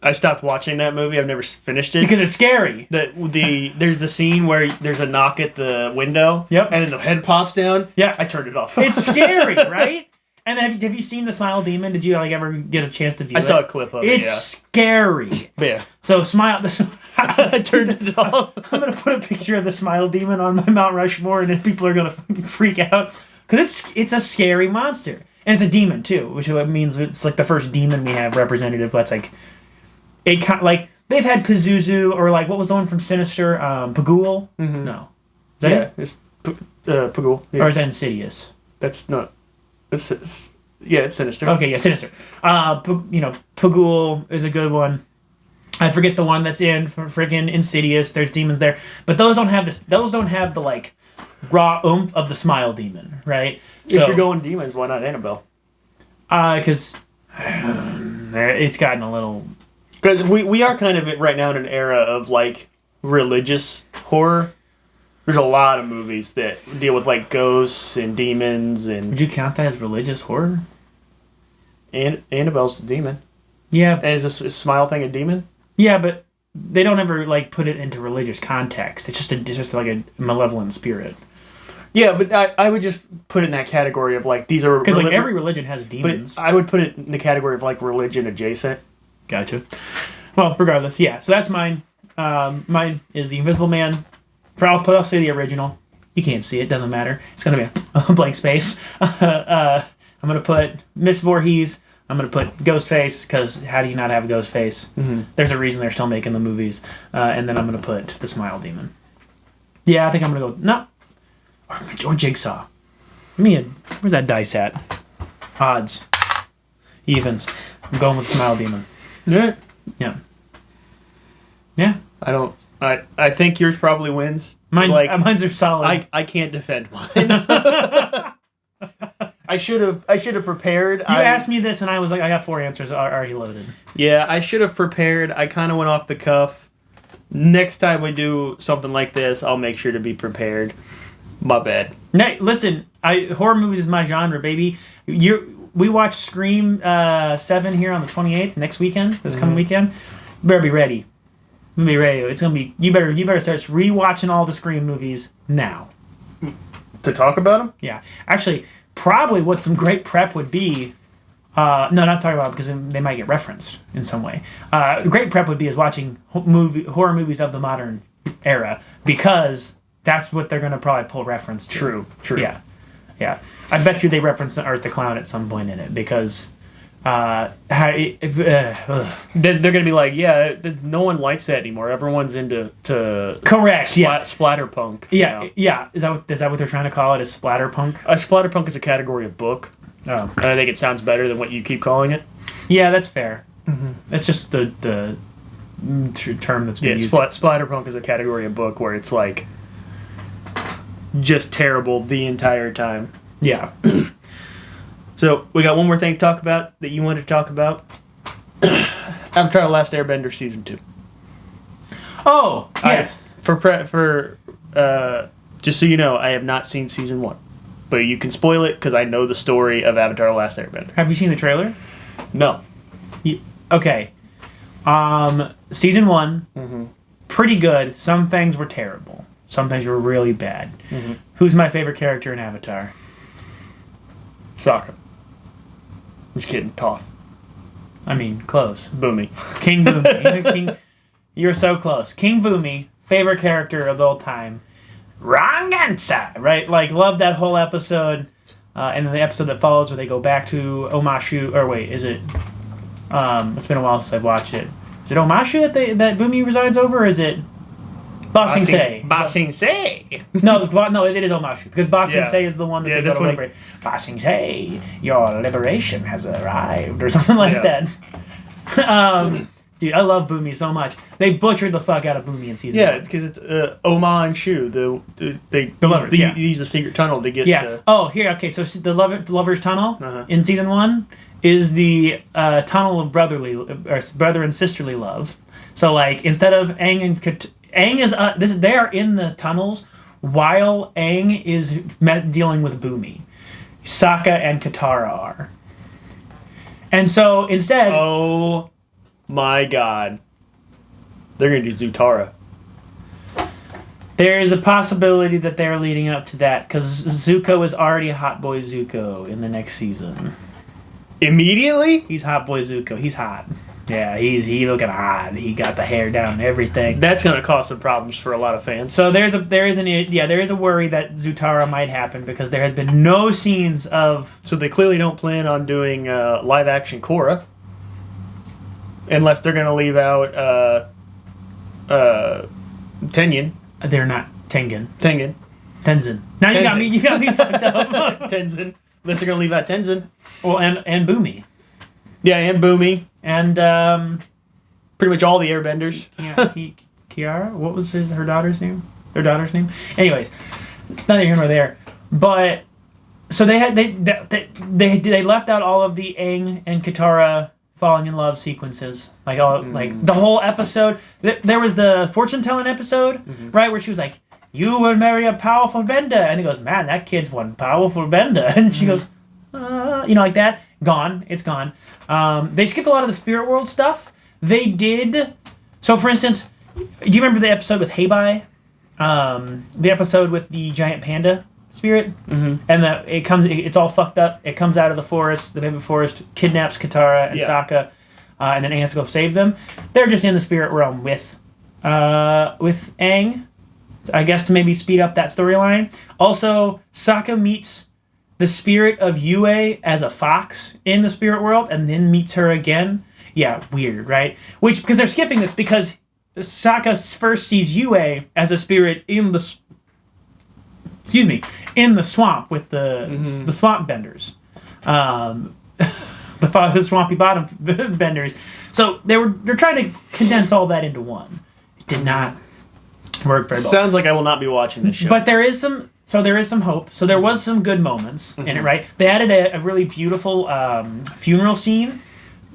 I stopped watching that movie. I've never finished it Because it's scary. There's the scene where there's a knock at the window. Yep. And then the head pops down. Yeah. I turned it off. It's scary, right? And have you seen the Smile Demon? Did you ever get a chance to view it? I saw a clip of it. It's scary. Yeah. So Smile. I turned it off. I'm gonna put a picture of the Smile Demon on my Mount Rushmore, and then people are gonna freak out because it's a scary monster, and it's a demon too, which means it's like the first demon we have representative. That's like it kind like they've had Pazuzu, or like what was the one from Sinister? Pagul? No, is that it? It's Pagul. Yeah. Or is that Insidious? That's not. It's Sinister. Okay, yeah, Sinister. Pagul is a good one. I forget the one that's in friggin' Insidious. There's demons there, but those don't have this. Those don't have the like raw oomph of the Smile Demon, right? If you're going demons, why not Annabelle? Because it's gotten a little. Because we are kind of right now in an era of like religious horror. There's a lot of movies that deal with like ghosts and demons and. Would you count that as religious horror? And Annabelle's a demon. Yeah. And is this Smile thing a demon? Yeah, but they don't ever like put it into religious context. It's just like a malevolent spirit. Yeah, but I would just put it in that category of like these are because like every religion has demons. But I would put it in the category of like religion adjacent. Gotcha. Well, regardless, yeah. So that's mine. Mine is the Invisible Man. I'll say the original. You can't see it. Doesn't matter. It's gonna be a blank space. I'm gonna put Miss Voorhees. I'm going to put Ghostface, because how do you not have a Ghostface? There's a reason they're still making the movies. And then I'm going to put the Smile Demon. Yeah, I think I'm going to go... No. Or Jigsaw. Where's that dice at? Odds. Evens. I'm going with Smile Demon. Yeah. Yeah. Yeah. I think yours probably wins. Mine's are solid. I can't defend mine. I should have prepared. You asked me this, and I was like, I got 4 answers already loaded. Yeah, I should have prepared. I kind of went off the cuff. Next time we do something like this, I'll make sure to be prepared. My bad. No, listen, horror movies is my genre, baby. we watch Scream 7 here on the 28th next weekend. This coming weekend, you better be ready. Be ready. It's gonna be. You better start rewatching all the Scream movies now. To talk about them? Yeah, actually, probably what some great prep would be. No, not talking about it because they might get referenced in some way. Great prep would be is watching horror movies of the modern era because that's what they're gonna probably pull reference to. True. Yeah. I bet you they reference Art the Clown at some point in it because they're gonna be like, yeah, no one likes that anymore. Everyone's into correct, splatterpunk. Yeah. Is that what they're trying to call it? Is splatterpunk? Splatterpunk is a category of book. Oh, and I think it sounds better than what you keep calling it. Yeah, that's fair. That's just the term that's being used. Splatterpunk is a category of book where it's like just terrible the entire time. Yeah. So we got one more thing to talk about that you wanted to talk about. Avatar: The Last Airbender Season 2. Oh, yes. Just so you know, I have not seen Season 1. But you can spoil it because I know the story of Avatar: The Last Airbender. Have you seen the trailer? No. Okay. Season 1, pretty good. Some things were terrible. Some things were really bad. Who's my favorite character in Avatar? Sokka. I'm just kidding. Toph. I mean, close. Boomy. King Boomy. You're so close. King Boomy, favorite character of all time. Wrong answer, right? Like, love that whole episode. And the episode that follows where they go back to Omashu. Or wait, is it... it's been a while since I've watched it. Is it Omashu that Boomy resides over, or is it Ba Sing Se? Ba Sing Se! No, it is Omashu, because Ba Sing Se is the one that they go to liberate. Ba Sing Se, your liberation has arrived, or something like that. Dude, I love Boomy so much. They butchered the fuck out of Boomy in season 1. Yeah, it's because it's Oma and Shu. They use a secret tunnel to get to... Oh, here, okay, so the Lover's Tunnel in season 1 is the tunnel of brother and sisterly love. So, like, instead of Aang and... they are in the tunnels while Aang is dealing with Boomy. Sokka and Katara are. And so, instead... Oh... My God. They're going to do Zutara. There is a possibility that they're leading up to that, because Zuko is already Hot Boy Zuko in the next season. Immediately? He's Hot Boy Zuko. He's hot. Yeah, he looking hot. He got the hair down and everything. That's going to cause some problems for a lot of fans. So there is a worry that Zutara might happen, because there has been no scenes of... So they clearly don't plan on doing live-action Korra. Unless they're going to leave out Tenyin. They're not Tenzin. Now Tenzin. you got me fucked up. Tenzin. Unless they're going to leave out Tenzin. Well, and Boomy. Yeah, and Boomy. And pretty much all the airbenders. Yeah, Kiara? What was her daughter's name? Their daughter's name? Anyways, neither here nor there. But so they left out all of the Aang and Katara falling in love sequences, like the whole episode. There was the fortune telling episode, right, where she was like, "You will marry a powerful bender," and he goes, "Man, that kid's one powerful bender," and she goes, like that. Gone. It's gone. They skipped a lot of the spirit world stuff. They did. So, for instance, do you remember the episode with Heibai? The episode with the giant panda spirit, and it's all fucked up. It comes out of the forest, the vivid forest, kidnaps Katara and Sokka, and then Aang has to go save them. They're just in the spirit realm with Aang, I guess, to maybe speed up that storyline. Also, Sokka meets the spirit of Yue as a fox in the spirit world, and then meets her again. Yeah, weird, right? Because they're skipping this because Sokka first sees Yue as a spirit in the swamp with the swamp benders, the swampy bottom benders. So they're trying to condense all that into one. It did not work very well. Sounds like I will not be watching this show. But there is some hope. So there was some good moments in it, right? They added a really beautiful funeral scene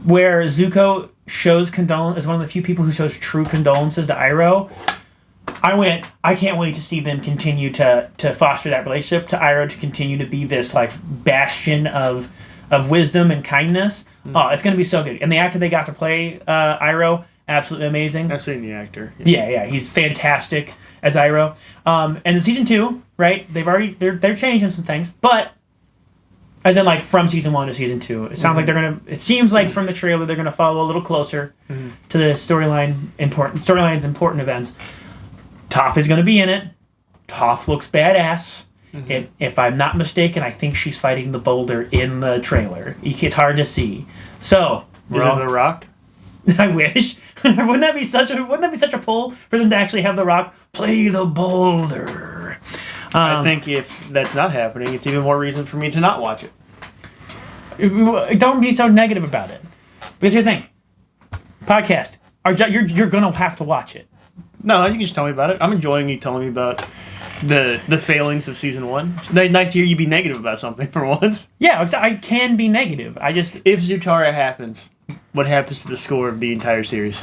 where Zuko shows is one of the few people who shows true condolences to Iroh. I can't wait to see them continue to foster that relationship, to Iroh to continue to be this like bastion of of wisdom and kindness. Oh, it's going to be so good. And the actor they got to play Iroh, absolutely amazing. I've seen the actor. Yeah, he's fantastic as Iroh. And in season 2, right? They're changing some things, but as in like from season 1 to season 2, it sounds like they're gonna. It seems like from the trailer they're gonna follow a little closer to the storylines, important events. Toph is gonna be in it. Toph looks badass. If I'm not mistaken, I think she's fighting the boulder in the trailer. It's hard to see. So Is it The Rock? I wish. Wouldn't that be such a pull for them to actually have The Rock play the boulder? I think if that's not happening, it's even more reason for me to not watch it. Don't be so negative about it. Because here's the thing. Podcast. You're gonna have to watch it. No, you can just tell me about it. I'm enjoying you telling me about the failings of season 1. It's nice to hear you be negative about something for once. Yeah, I can be negative. If Zutara happens, what happens to the score of the entire series?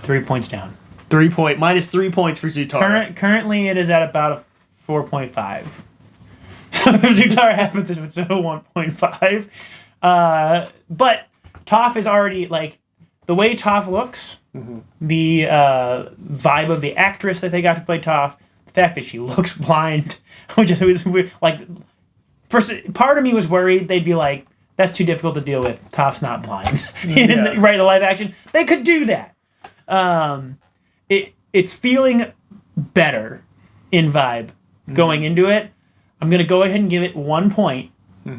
3 points down. Minus 3 points for Zutara. Currently, it is at about a 4.5. So if Zutara happens, it's a 1.5. But Toph is already, like, the way Toph looks, the vibe of the actress that they got to play Toph, the fact that she looks blind, which is weird. Like, first, part of me was worried they'd be like, that's too difficult to deal with. Toph's not blind. The live action. They could do that. It's feeling better in vibe going into it. I'm going to go ahead and give it 1 point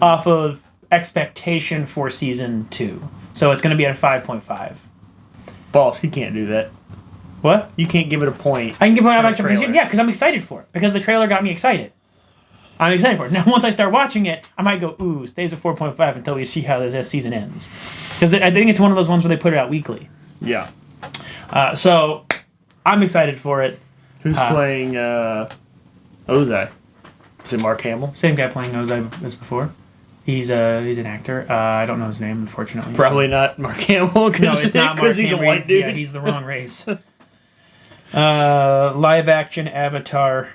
off of expectation for season 2. So it's going to be at a 5.5. Boss, you can't do that. What? You can't give it a point. I can give it an expectation. Yeah, because I'm excited for it. Because the trailer got me excited. I'm excited for it. Now, once I start watching it, I might go, ooh, stays at 4.5 until we see how this season ends. Because I think it's one of those ones where they put it out weekly. Yeah. So, I'm excited for it. Who's playing Ozai? Is it Mark Hamill? Same guy playing Ozai as before. He's an actor. I don't know his name, unfortunately. Probably not Mark Hamill. No, it's not Mark because he's a white dude. Yeah, he's the wrong race. Live action Avatar.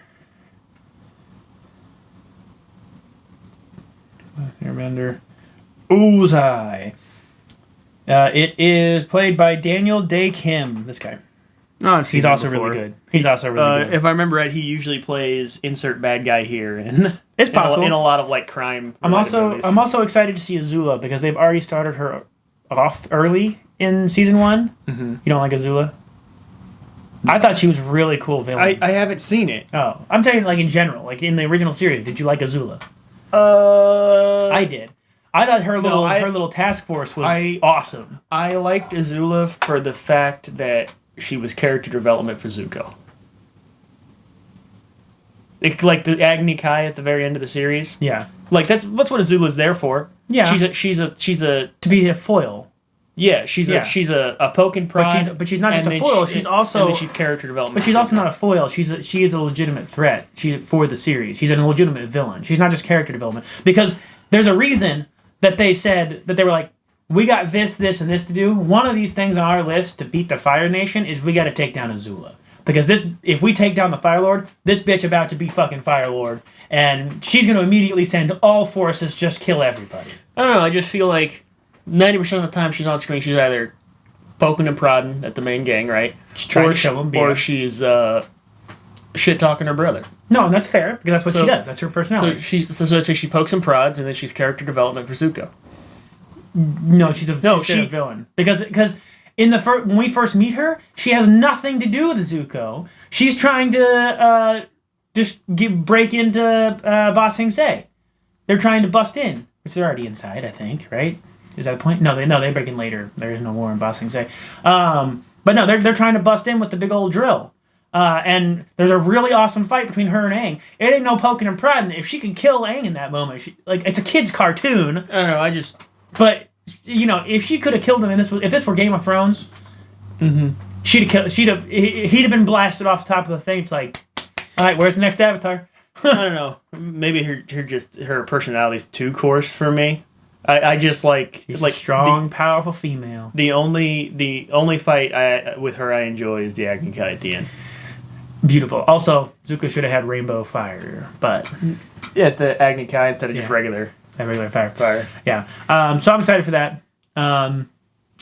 Airbender. Ozai. It is played by Daniel Day Kim. This guy. Oh, he's also really good. He's also really good. If I remember right, he usually plays insert bad guy here, and it's possible in a lot of like crime. I'm also excited to see Azula because they've already started her off early in season 1. You don't like Azula? I thought she was really cool villain. I haven't seen it. Oh, I'm saying like in general, like in the original series. Did you like Azula? I did. I thought her little task force was awesome. I liked Azula for the fact that she was character development for Zuko. Like the Agni Kai at the very end of the series. Yeah. Like that's what Azula's there for. Yeah. She's a to be a foil. Yeah, she's a poke and prod. But she's not just a foil. She's also she's character development. But she's also not a foil. She is a legitimate threat. For the series. She's a legitimate villain. She's not just character development because there's a reason that they said that they were like, we got this, and this to do. One of these things on our list to beat the Fire Nation is we got to take down Azula. Because if we take down the Fire Lord, this bitch about to be fucking Fire Lord, and she's going to immediately send all forces just kill everybody. I don't know. I just feel like 90% of the time she's on screen, she's either poking and prodding at the main gang, right? She's trying to kill him, or she's shit talking her brother. No, and that's fair because that's what she does. That's her personality. So she pokes and prods, and then she's character development for Zuko. No, she's a villain because in the when we first meet her, she has nothing to do with Zuko. She's trying to break into Ba Sing Se. They're trying to bust in, which they're already inside, I think. Right? Is that the point? No, they break in later. There is no war in Ba Sing Se. But no, they're trying to bust in with the big old drill. And there's a really awesome fight between her and Aang. It ain't no poking and prodding. If she can kill Aang in that moment, it's a kid's cartoon. I don't know. But if she could have killed him, if this were Game of Thrones, he'd have been blasted off the top of the thing. It's like, all right, where's the next Avatar? I don't know. Maybe her personality's too coarse for me. I just like she's a strong, powerful female. The only fight with her I enjoy is the Agni Kai at the end. Beautiful. Also, Zuko should have had rainbow fire, but yeah, the Agni Kai instead of just regular Regular fire. Fire. Yeah. So I'm excited for that.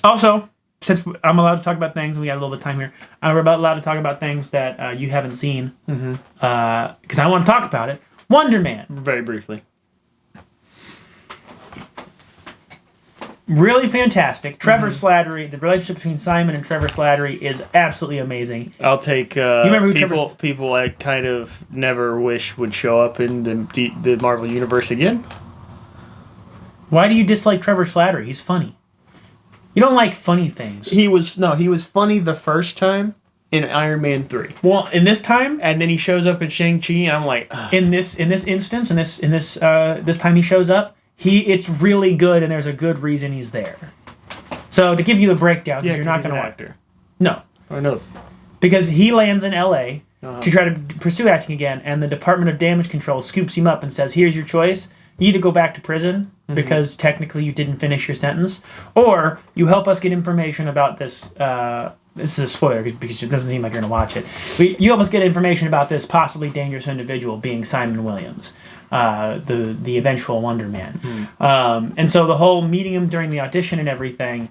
Also, since I'm allowed to talk about things, and we got a little bit of time here, we're allowed to talk about things that you haven't seen. Because I want to talk about it. Wonder Man. Very briefly. Really fantastic. Trevor Slattery, the relationship between Simon and Trevor Slattery is absolutely amazing. I'll take you remember who people I kind of never wish would show up in the Marvel Universe again. Why do you dislike Trevor Slattery? He's funny. You don't like funny things. He was funny the first time in Iron Man 3. Well, in this time, and then he shows up in Shang-Chi, and I'm like, ugh. in this instance, this time he shows up, it's really good, and there's a good reason he's there. So to give you the breakdown, because you're not going to actor. No, I know. Because he lands in L.A. To try to pursue acting again, and the Department of Damage Control scoops him up and says, "Here's your choice. You either go back to prison because technically you didn't finish your sentence, or you help us get information about this." This is a spoiler because it doesn't seem like you're going to watch it. You help us get information about this possibly dangerous individual being Simon Williams, the eventual Wonder Man. And so the whole meeting him during the audition and everything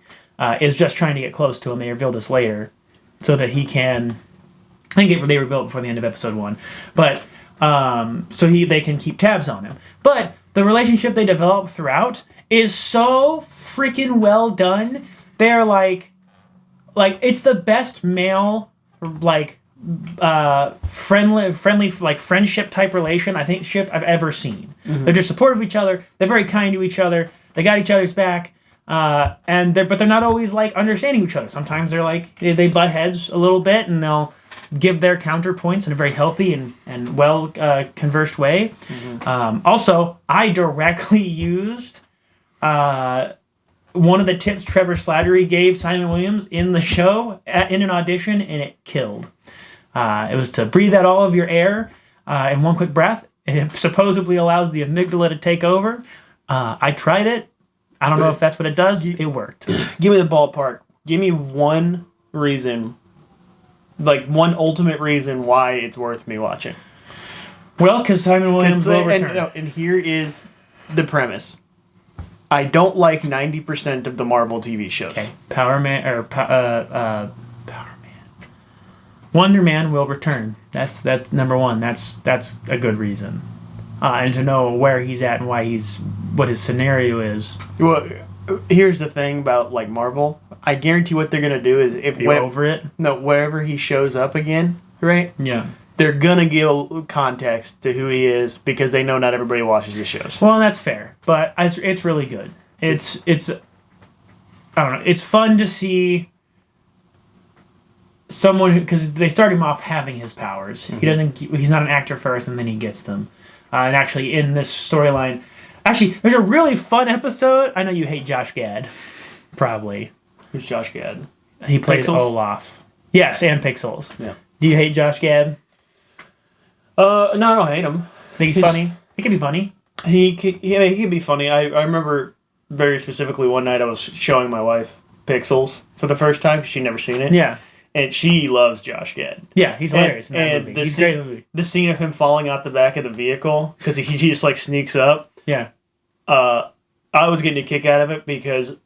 is just trying to get close to him. They reveal this later so that he can... I think they reveal it before the end of episode 1. But they can keep tabs on him. But the relationship they develop throughout is so freaking well done. They're like it's the best male friendly like friendship type relation I've ever seen. They're just supportive of each other. They're very kind to each other. They got each other's back. But they're not always like understanding each other. Sometimes they're like they butt heads a little bit, and they'll give their counterpoints in a very healthy and well conversed way. Also, I directly used one of the tips Trevor Slattery gave Simon Williams in the show in an audition, and it killed. It was to breathe out all of your air in one quick breath. It supposedly allows the amygdala to take over. I tried it. I don't know if that's what it does. It worked. Give me the ballpark. Give me one reason, like one ultimate reason why it's worth me watching. Well, because Simon Williams will return. And here is the premise. I don't like 90% of the Marvel TV shows. Okay. Wonder Man will return. That's number one. That's a good reason. And to know where he's at and what his scenario is. Well, here's the thing about like Marvel. I guarantee what they're gonna do is wherever he shows up again, right? Yeah. They're gonna give context to who he is because they know not everybody watches the shows. Well, that's fair, but it's really good. It's I don't know. It's fun to see someone who, because they start him off having his powers. He's not an actor first, and then he gets them. And actually, in this storyline, there's a really fun episode. I know you hate Josh Gad, probably. Who's Josh Gad? He plays Pixels? Olaf. Yes, and Pixels. Yeah. Do you hate Josh Gad? No, I don't hate him. Think he's funny? He can be funny. He can be funny. I remember very specifically one night I was showing my wife Pixels for the first time because she'd never seen it. Yeah. And she loves Josh Gad. Yeah, he's hilarious in that movie. He's a great movie. The scene of him falling out the back of the vehicle because he just like sneaks up. Yeah. I was getting a kick out of it because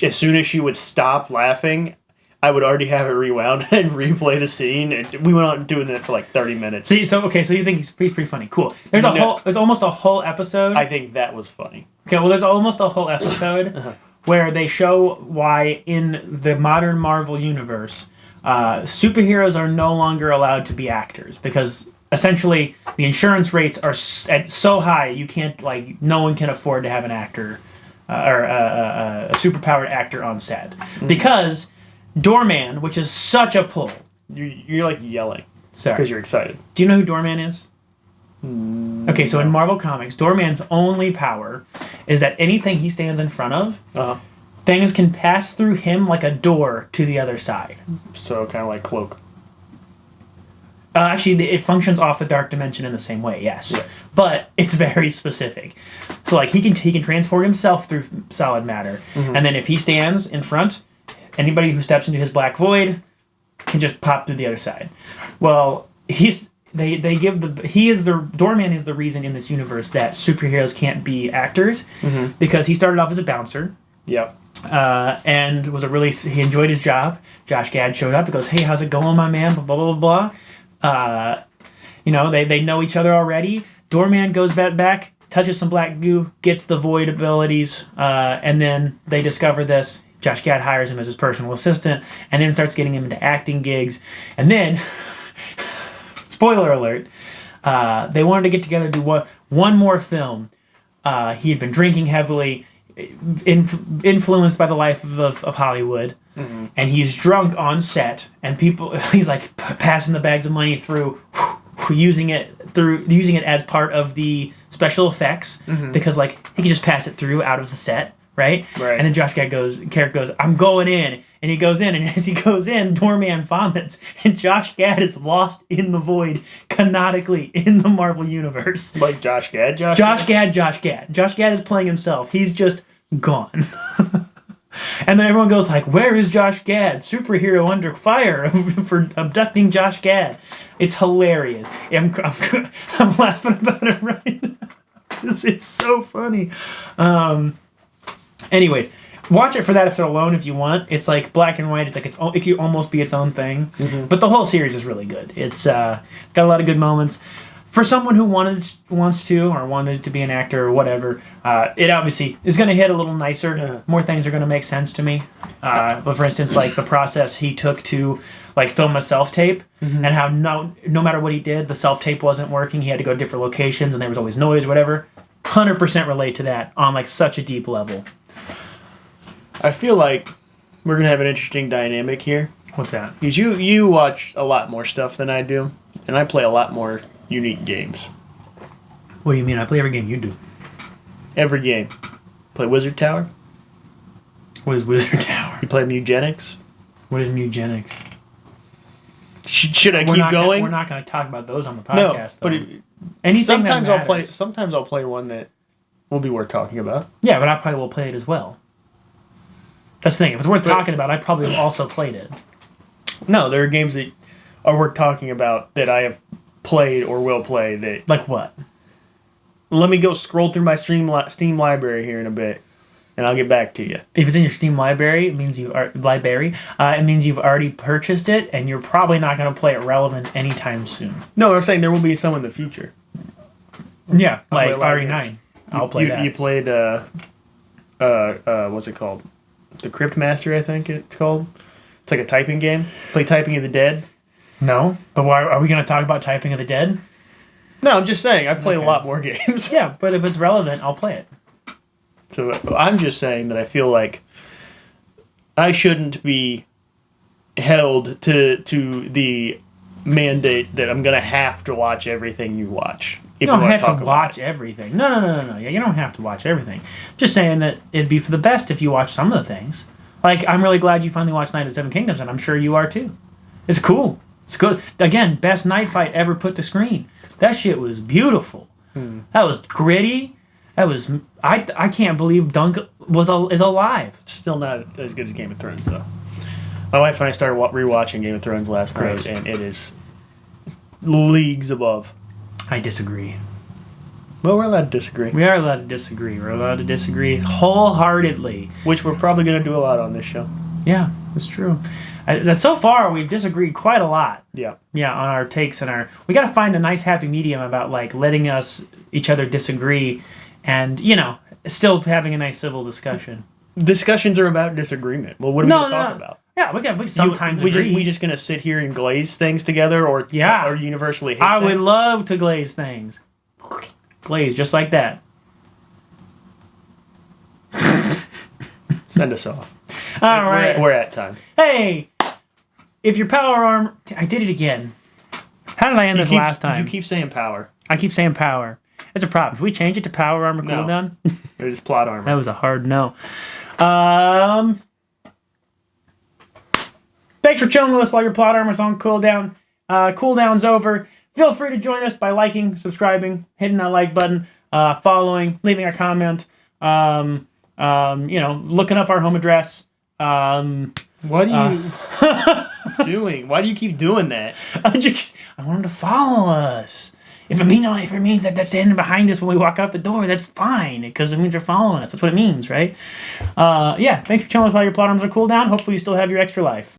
as soon as she would stop laughing, I would already have it rewound and replay the scene. And we went on doing that for like 30 minutes. So you think he's pretty funny. Cool. There's almost a whole episode. I think that was funny. Okay, well there's almost a whole episode where they show why in the modern Marvel universe, superheroes are no longer allowed to be actors because essentially the insurance rates are so high you can't no one can afford to have an actor or a superpowered actor on set because Doorman, which is such a pull. You're like yelling. Sorry. Because you're excited. Do you know who Doorman is? Okay, so in Marvel Comics, Doorman's only power is that anything he stands in front of, things can pass through him like a door to the other side. So kind of like Cloak. Actually, it functions off the dark dimension in the same way, yes. Yeah. But it's very specific. So he can transport himself through solid matter, and then if he stands in front, anybody who steps into his black void can just pop through the other side. Well, they give Doorman is the reason in this universe that superheroes can't be actors, because he started off as a bouncer. Yep. And he enjoyed his job. Josh Gad showed up. He goes, "Hey, how's it going, my man?" Blah blah blah blah. They know each other already. Doorman goes back, touches some black goo, gets the void abilities, and then they discover this. Josh Gad hires him as his personal assistant, and then starts getting him into acting gigs. And then, spoiler alert, they wanted to get together and do one more film. He had been drinking heavily, influenced by the life of Hollywood, and he's drunk on set, and he's like passing the bags of money through, using it as part of the special effects, because like he could just pass it through out of the set. Right? And then Josh Gad character goes, "I'm going in," and he goes in, and as he goes in, Doorman vomits, and Josh Gad is lost in the void canonically in the Marvel universe. Like Josh Gad. Josh Gad is playing himself. He's just gone. And then everyone goes like, "Where is Josh Gad? Superhero under fire for abducting Josh Gad." It's hilarious. I'm laughing about it right now. It's so funny. Anyways, watch it for that episode alone if you want. It's like black and white. It's like it could almost be its own thing. But the whole series is really good. It's got a lot of good moments. For someone who wants to be an actor or whatever, it obviously is going to hit a little nicer. More things are going to make sense to me. But for instance, like the process he took to like film a self-tape, and how no matter what he did, the self-tape wasn't working. He had to go to different locations, and there was always noise or whatever. 100% relate to that on like such a deep level. I feel like we're going to have an interesting dynamic here. What's that? Because you watch a lot more stuff than I do, and I play a lot more unique games. What do you mean? I play every game you do. Every game. Play Wizard Tower. What is Wizard Tower? You play Mugenics. What is Mugenics? Should I keep going? We're not going to talk about those on the podcast. No, but sometimes I'll play one that will be worth talking about. Yeah, but I probably will play it as well. That's the thing. If it's worth talking about, I probably have also played it. No, there are games that are worth talking about that I have played or will play. That like what? Let me go scroll through my Steam library here in a bit, and I'll get back to you. If it's in your Steam library, it means you've already purchased it, and you're probably not going to play it relevant anytime soon. No, I'm saying there will be some in the future. Yeah, like RE9. I'll play that. You played what's it called? The Crypt Master, I think it's called. It's like a typing game. Play Typing of the Dead. No, but why are we going to talk about Typing of the Dead? No, I'm just saying I've played a lot more games. Yeah, but if it's relevant, I'll play it. So I'm just saying that I feel like I shouldn't be held to the mandate that I'm going to have to watch everything you watch. You don't have to watch everything. No. Yeah, you don't have to watch everything. Just saying that it'd be for the best if you watch some of the things. Like, I'm really glad you finally watched Night of the Seven Kingdoms, and I'm sure you are too. It's cool. It's good. Again, best knife fight ever put to screen. That shit was beautiful. That was gritty. That was... I can't believe Dunk is alive. Still not as good as Game of Thrones, though. My wife and I started rewatching Game of Thrones last night, and it is leagues above. I disagree. Well, we're allowed to disagree. We are allowed to disagree. We're allowed to disagree wholeheartedly. Which we're probably going to do a lot on this show. Yeah, that's true. So far, we've disagreed quite a lot. Yeah. Yeah, on our takes and our... We got to find a nice happy medium about, like, letting each other disagree and, still having a nice civil discussion. Discussions are about disagreement. Well, what are we going to talk about? Yeah, we sometimes agree. We just going to sit here and glaze things together or universally hate things? I would love to glaze things. Glaze, just like that. Send us off. All right. We're at time. Hey, if your power armor... I did it again. How did I end this last time? You keep saying power. I keep saying power. It's a problem. Should we change it to power armor cooldown? It is plot armor. That was a hard no. Thanks for chilling with us while your plot armor's on cooldown. Cooldown's over. Feel free to join us by liking, subscribing, hitting that like button, following, leaving a comment, looking up our home address. What do you... doing? Why do you keep doing that? I want him to follow us. If it means that they're standing behind us when we walk out the door, that's fine, because it means they're following us. That's what it means, right? Yeah, thanks for chilling with while your plot arms are cool down. Hopefully you still have your extra life.